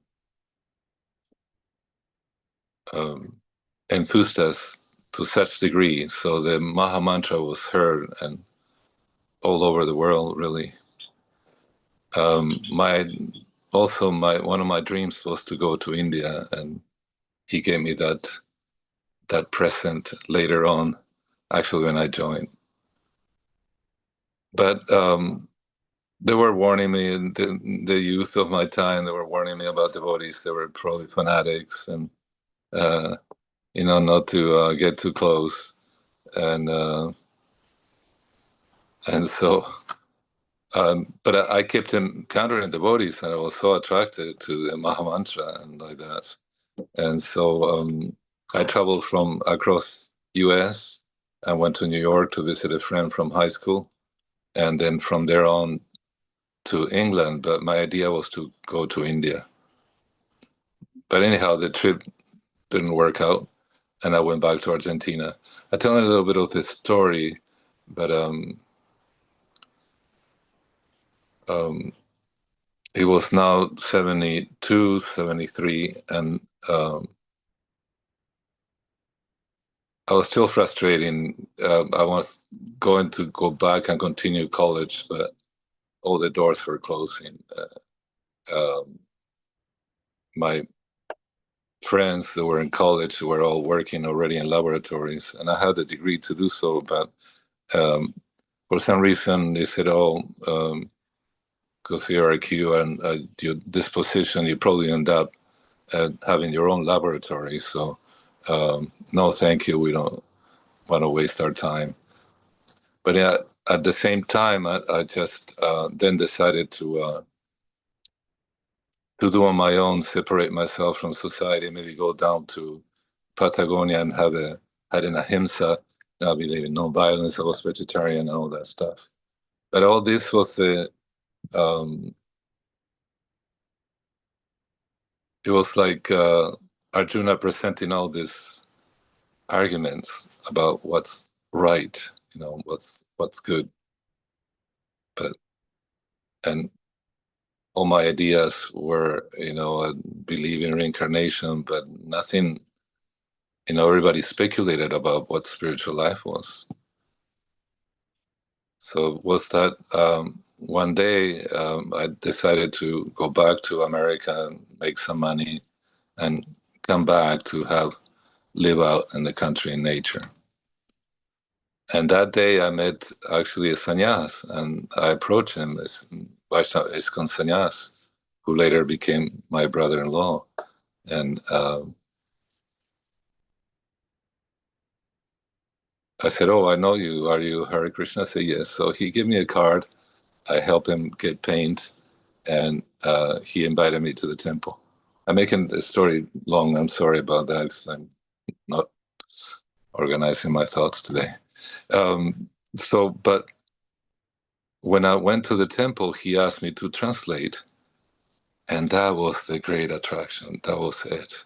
Enthused us to such degree, so the Maha Mantra was heard and all over the world, really. One of my dreams was to go to India, and he gave me that present later on, actually when I joined. But they were warning me, in the youth of my time, they were warning me about devotees. They were probably fanatics, and not to get too close, and so. But I kept encountering devotees, and I was so attracted to the Maha Mantra and like that. And so I traveled from across U.S. I went to New York to visit a friend from high school, and then from there on to England. But my idea was to go to India. But anyhow, the trip didn't work out, and I went back to Argentina. I tell a little bit of this story, but it was now 72, 73, and I was still frustrated. I was going to go back and continue college, but all the doors were closing. My friends that were in college were all working already in laboratories, and I had the degree to do so, but for some reason they said, because your IQ and your disposition, you probably end up having your own laboratory. So no, thank you. We don't want to waste our time. But yeah, at the same time, I just then decided to do on my own, separate myself from society, maybe go down to Patagonia and had an ahimsa. I believe in non-violence. I was vegetarian and all that stuff. But all this was it was like Arjuna presenting all these arguments about what's right, what's good, and all my ideas were, believe in reincarnation, but nothing. Everybody speculated about what spiritual life was. So was that one day I decided to go back to America and make some money and come back to live out in the country in nature. And that day I met actually a sannyas, and I approached him as Vaishnava Iskon sannyas, who later became my brother-in-law. And I said, "Oh, I know you. Are you Hare Krishna?" I said, "Yes." So he gave me a card. I helped him get paint, and he invited me to the temple. I'm making the story long. I'm sorry about that, because I'm not organizing my thoughts today. But when I went to the temple, he asked me to translate, and that was the great attraction. That was it.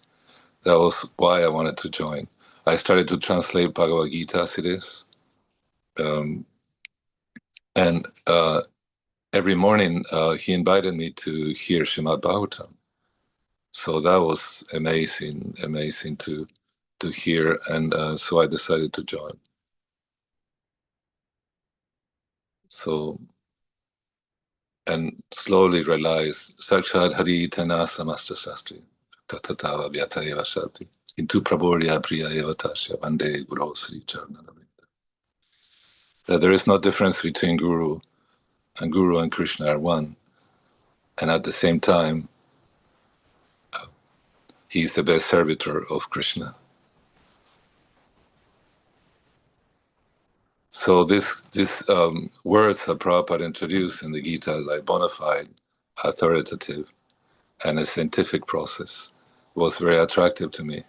That was why I wanted to join. I started to translate Bhagavad Gita as it is. And every morning he invited me to hear Srimad Bhagavatam. So that was amazing to hear. And so I decided to join. So, and slowly realize, Sakshat Hari Tana Samasta Sastri, Tatatava Vyata Eva Shakti, Into Prabhurya Priya Eva Tasya, Vande Guru Sri Charanaravinda. That there is no difference between Guru and Krishna are one. And at the same time, he's the best servitor of Krishna. So this words that Prabhupada introduced in the Gita, like bona fide, authoritative, and a scientific process, was very attractive to me.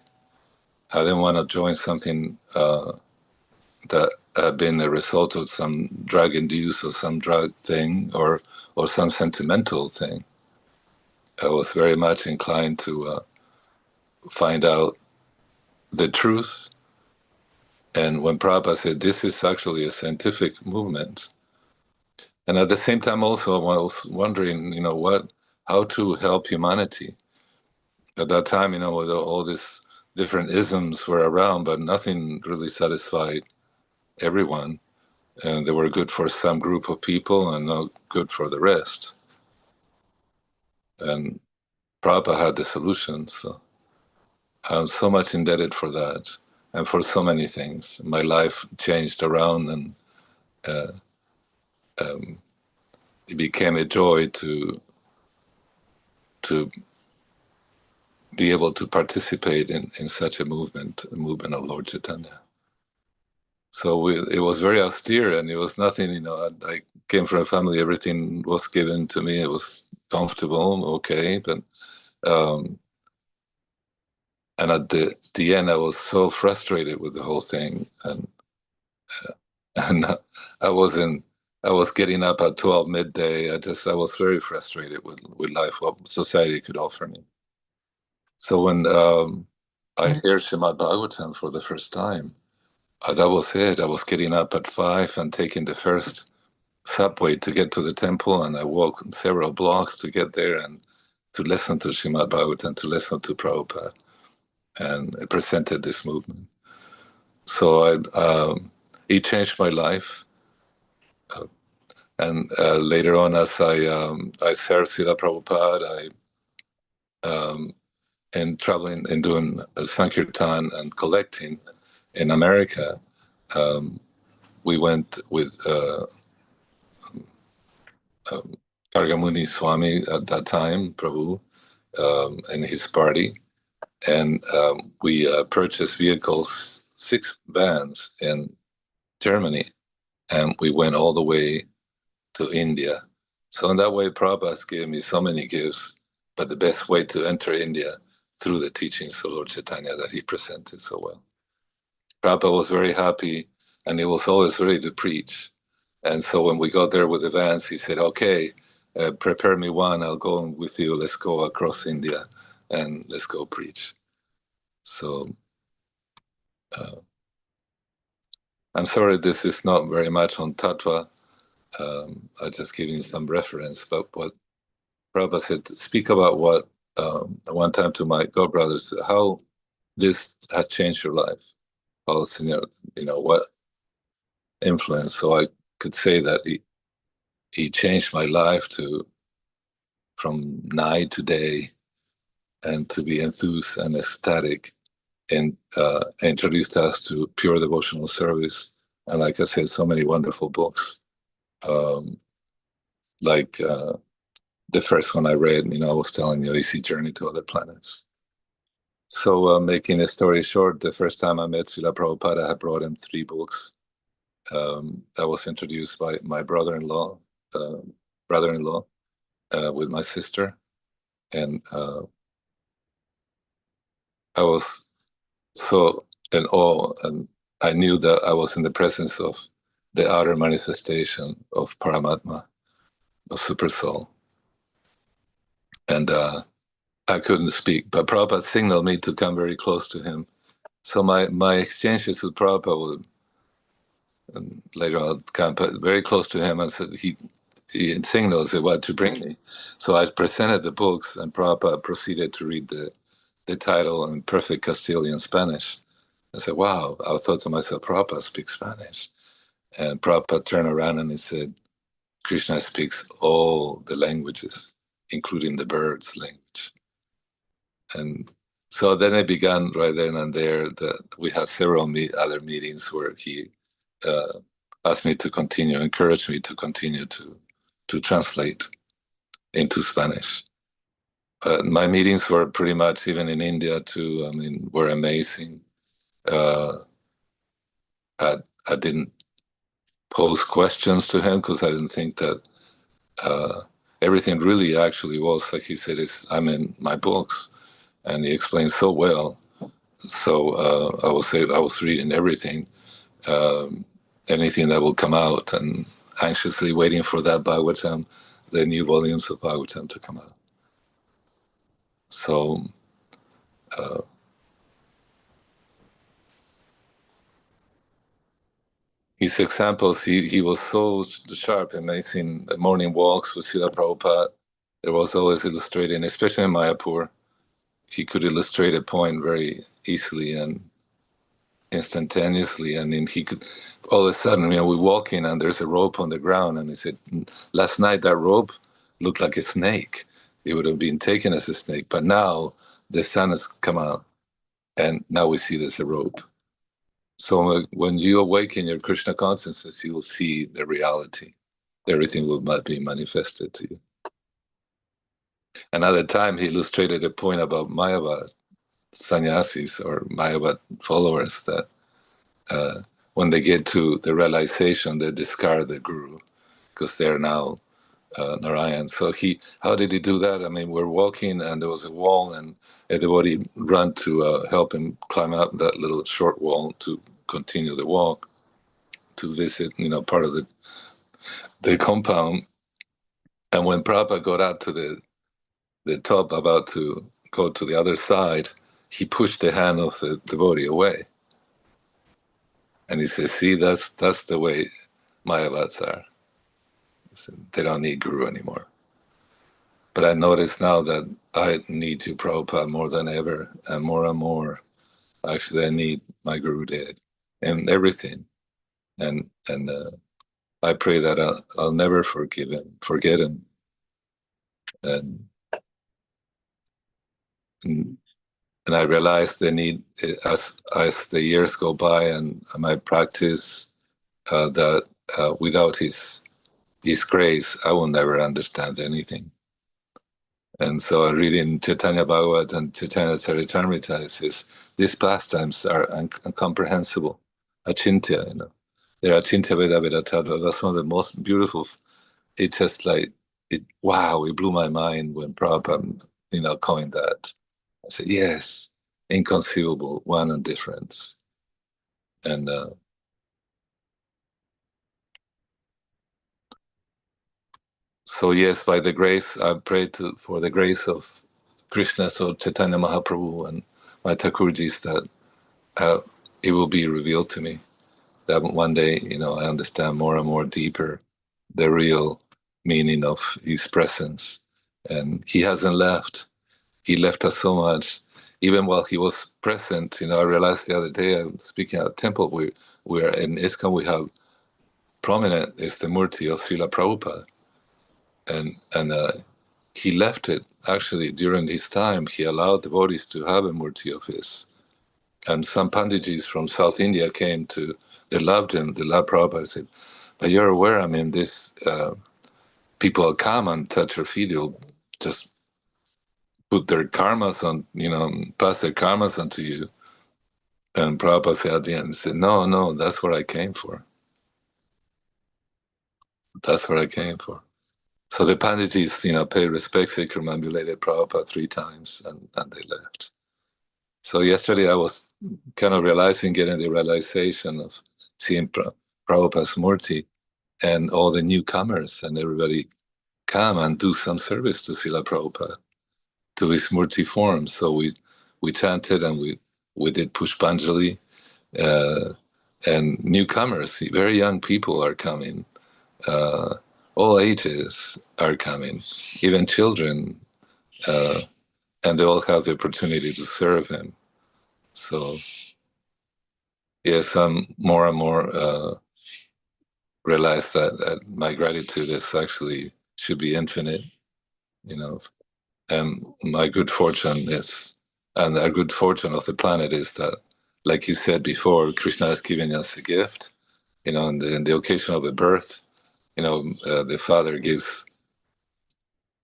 I didn't want to join something that had been a result of some drug induce or some drug thing or some sentimental thing. I was very much inclined to find out the truth. And when Prabhupada said, this is actually a scientific movement. And at the same time also I was wondering, how to help humanity. At that time, with all these different isms were around, but nothing really satisfied everyone. And they were good for some group of people and not good for the rest. And Prabhupada had the solutions. So I'm so much indebted for that and for so many things. My life changed around, and it became a joy to be able to participate in such a movement of Lord Chaitanya. So it was very austere, and it was nothing, I came from a family, everything was given to me. It was comfortable, okay, but and at the end, I was so frustrated with the whole thing, and And I was getting up at 12 midday. I was very frustrated with life, what society could offer me. So when I hear Srimad Bhagavatam for the first time, that was it. I was getting up at 5 and taking the first subway to get to the temple, and I walked several blocks to get there and to listen to Srimad Bhagavatam, to listen to Prabhupada, and I presented this movement. So it changed my life. And later on, as I served Śrīla Prabhupāda, and traveling and doing Sankirtan and collecting in America, we went with Kargamuni Swami at that time, Prabhu, and his party. And we purchased vehicles, 6 vans in Germany, and we went all the way to India. So in that way, Prabhupada gave me so many gifts, but the best way to enter India through the teachings of Lord Chaitanya that he presented so well. Prabhupada was very happy, and he was always ready to preach. And so when we got there with the vans, he said, okay, prepare me one, I'll go with you, let's go across India, and let's go preach. So I'm sorry this is not very much on Tattva. I just giving some reference, but what Prabhupada said, speak about what one time to my godbrothers, how this had changed your life, how what influence. So I could say that he changed my life from night to day, and to be enthused and ecstatic, and introduced us to pure devotional service. And like I said, so many wonderful books. Like the first one I read, I was telling you, Easy Journey to Other Planets. So making a story short, the first time I met Śrīla Prabhupāda, I brought him 3 books. I was introduced by my brother-in-law with my sister. And I was so in awe, and I knew that I was in the presence of the outer manifestation of Paramatma, of Super Soul. And I couldn't speak, but Prabhupada signaled me to come very close to him. So my exchanges with Prabhupada would, and later on, come very close to him, and said he signaled what to bring me. So I presented the books, and Prabhupada proceeded to read the title in perfect Castilian Spanish. I said, wow, I thought to myself, Prabhupada speaks Spanish. And Prabhupada turned around and he said, Krishna speaks all the languages, including the birds' language. And so then it began right then and there that we had several other meetings where he asked me to continue, encouraged me to continue to translate into Spanish. My meetings were pretty much, even in India too, were amazing. I didn't pose questions to him because I didn't think that everything really actually was, like he said, I'm in my books, and he explained so well. So I will say I was reading everything, anything that will come out, and anxiously waiting for that Bhagavatam, the new volumes of Bhagavatam to come out. So his examples, he was so sharp, amazing. Morning walks with Śrīla Prabhupāda, there was always illustrating, especially in Mayapur. He could illustrate a point very easily and instantaneously. And then he could, all of a sudden, we're walking and there's a rope on the ground. And he said, last night that rope looked like a snake. It would have been taken as a snake. But now the sun has come out and now we see there's a rope. So when you awaken your Krishna consciousness, you will see the reality. Everything will be manifested to you. Another time he illustrated a point about Mayavad sannyasis or Mayavad followers that when they get to the realization, they discard the guru because they're now Narayan. So how did he do that? We're walking and there was a wall and everybody ran to help him climb up that little short wall to continue the walk. to visit, part of the compound. And when Prabhupada got up to the top, about to go to the other side, he pushed the hand of the devotee away. And he says, see, that's the way Mayavads are. They don't need Guru anymore. But I notice now that I need you, Prabhupada, more than ever, and more. Actually, I need my Guru Dev and everything. And I pray that I'll never forget him. And I realize the need, as the years go by and my practice, that without his grace, I will never understand anything. And so I read in Chaitanya Bhagavat and Chaitanya Charitamrita, it says, these pastimes are incomprehensible, achintya, They're achintya veda veda tattva. That's one of the most beautiful. It's just like, wow, it blew my mind when Prabhupada, coined that. I said, yes, inconceivable, one and difference. And so yes, by the grace, I pray for the grace of Krishna, so Chaitanya Mahaprabhu and my Thakurjis, that it will be revealed to me. That one day, I understand more and more deeper the real meaning of his presence. And he hasn't left. He left us so much. Even while he was present, I realized the other day, speaking at a temple, we're in ISKCON, we have prominent is the Murti of Śrīla Prabhupāda. And he left it, actually, during his time, he allowed devotees to have a Murti of his. And some Panditjis from South India came they loved him, they loved Prabhupada. Said, but you're aware, this people come and touch your feet, they'll just put their karmas on, pass their karmas onto you. And Prabhupada said at the end, said, no, that's what I came for. That's what I came for. So the Panditjis, paid respect, circumambulated Prabhupada 3 times, and they left. So yesterday I was kind of getting the realization of seeing Prabhupada's Murti and all the newcomers, and everybody come and do some service to Śrīla Prabhupada, to his Murti form. So we chanted and we did Pushpanjali, and newcomers, very young people are coming, all ages are coming, even children, and they all have the opportunity to serve him. So yes, I'm more and more realize that my gratitude is actually should be infinite, and my good fortune is, and the good fortune of the planet is that, like you said before, Krishna has given us a gift, in the occasion of a birth, the father gives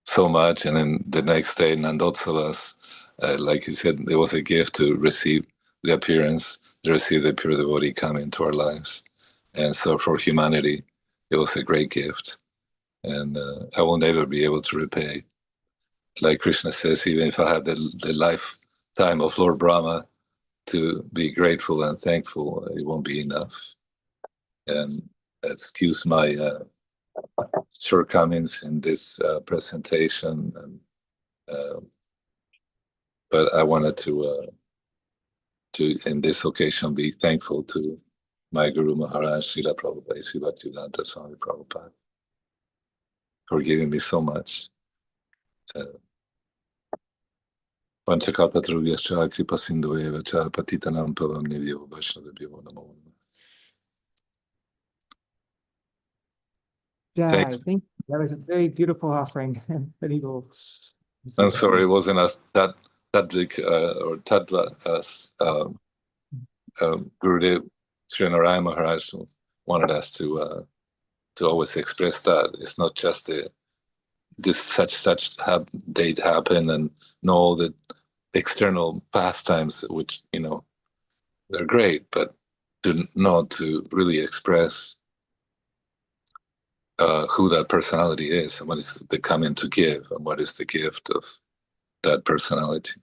so much, and then the next day, Nandotsavas, like you said, it was a gift to receive the pure devotee come into our lives. And so for humanity, it was a great gift. And I will never be able to repay. Like Krishna says, even if I had the lifetime of Lord Brahma to be grateful and thankful, it won't be enough. And excuse my shortcomings in this presentation, but I wanted to in this occasion be thankful to my Guru Maharaj Śrīla Prabhupāda, Sri Bhaktivedanta Swami Prabhupada, for giving me so much. Panchakalpatarubhyascha kripa sindhu cha patitanam pavam nivyo vaishnavibhyo namo. Thank you. That was a very beautiful offering. Very cool. I'm sorry, it wasn't as Tadvik or Tadva as Gurudev Sri Narayana Maharaj wanted us to always express that. It's not just this such date happen and know the external pastimes, which they're great, but to really express who that personality is and what is the coming to give and what is the gift of that personality.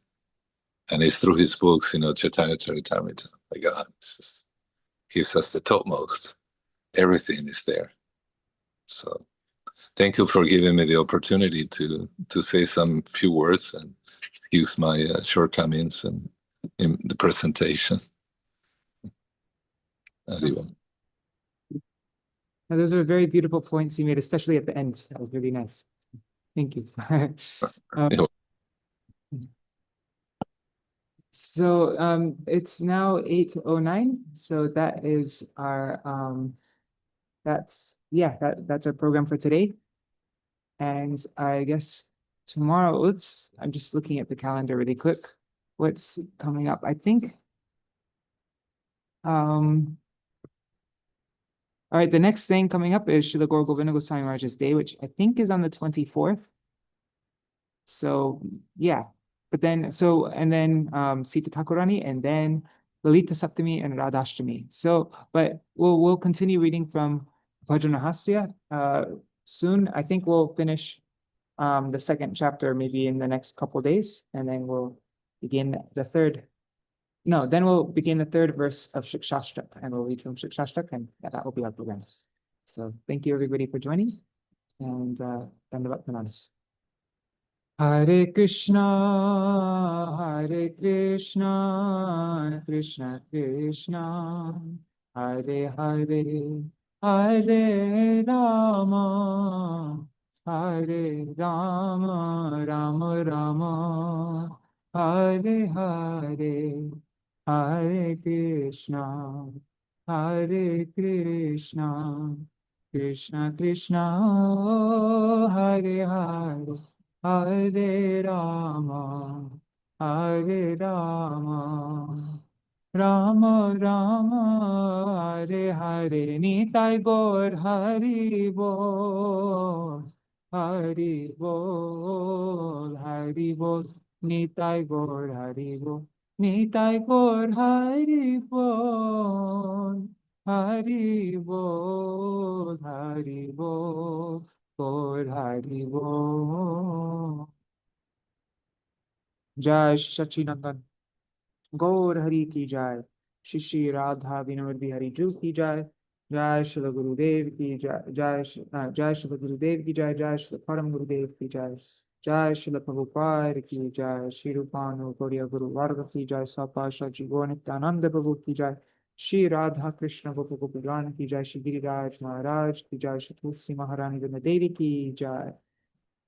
And it's through his books, Chaitanya Charitamrita. My God, it just gives us the topmost. everything is there. So thank you for giving me the opportunity to say some few words and use my shortcomings in the presentation. Now, those are very beautiful points you made, especially at the end. That was really nice. Thank you. So it's now 8:09. So that is our that's our program for today. And I guess tomorrow, I'm just looking at the calendar really quick. What's coming up? I think all right, the next thing coming up is Srila Gaura Govinda Goswami Maharaj's Day, which I think is on the 24th. So yeah, but then Sita Thakurani, and then Lalita Saptami and Radhashtami. So, but we'll continue reading from Bhajanahasya soon. I think we'll finish the second chapter maybe in the next couple days, and then we'll begin the third. No, then we'll begin the third verse of Shikshashtak, and we'll read from Shikshashtak, and that will be our program. So thank you everybody for joining, and Dandavat Pranamas. Hare Krishna, Krishna Krishna, Hare Hare, Hare Rama, Hare Rama, Rama Rama, Hare Hare, Hare Krishna, Krishna Krishna, Hare Hare, Hare Rama, Hare Rama, Rama Rama, Hare Hare, Nitai Gaur Hari Bol, Hari Bol, Hari Bol, Nitai Gaur Hari Bol, Nitai Gaur Hari Bol, Hari Bol, Hari Bol, Gaur Hari Bol. Jai Shachinandan Gaur Hari ki jai, Shri Radha Vinod Bihari Ju ki jai, Jai Shri Gurudev ki jai, Jai Shri Gurudev ki jai, Jai Shri Param Gurudev ki jai, Jai Śrīla Prabhupāda ki jai, Shri Rupanu Gauriya Guru Varga ki jai, Sapasha Jigo Nityananda Prabhu ki jai, Shri Radha Krishna Gopi Gopigan ki jai, Shri Giriraj Maharaj ki jai, Shri Tulsi Maharani Devi ki jai,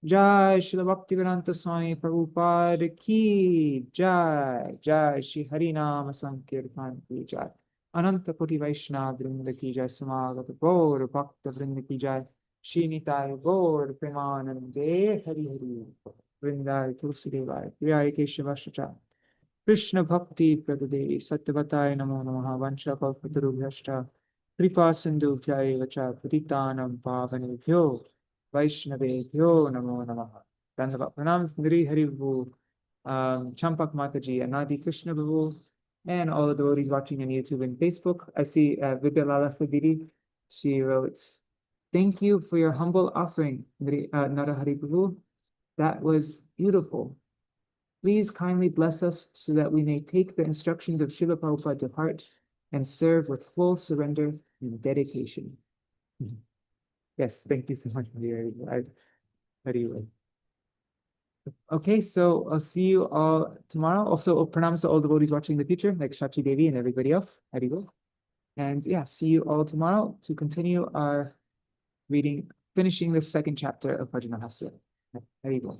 Jai Śrīla Bhaktivedanta Swami Prabhupada ki jai, Jai Shri Harinama Sankirtan ki jai, Ananta Koti Vaishnava Vrinda ki jai, Samagata Gaur Bhakta Vrinda ki jai, Shri Nitai Gaur Premanande Hari Hari Vrindai Tulsi Devai Priyai Keshava Krishna Bhakti Pradade Satyavataya Namo Namaha Vansha Kalpatarubhyashta Kripa Sindhu Vacha Patitanam Pavanebhyo Vaishnavebhyo Namo Namaha. Dandavat Pranams, Nri Hari Babu, Champak Mataji, Anadi Krishna Babu, and all the devotees watching on YouTube and Facebook. I see Vidyalala Sadiri. She wrote, "Thank you for your humble offering, Narahari Babu. That was beautiful. Please kindly bless us so that we may take the instructions of Śrīla Prabhupāda to heart and serve with full surrender and dedication." Yes, thank you so much, Maria. Okay, so I'll see you all tomorrow. Also, pranams to all devotees watching in the future, like Shachi Devi and everybody else. Haribo. And yeah, see you all tomorrow to continue our reading, finishing the second chapter of Bhajanahasya. Haribo.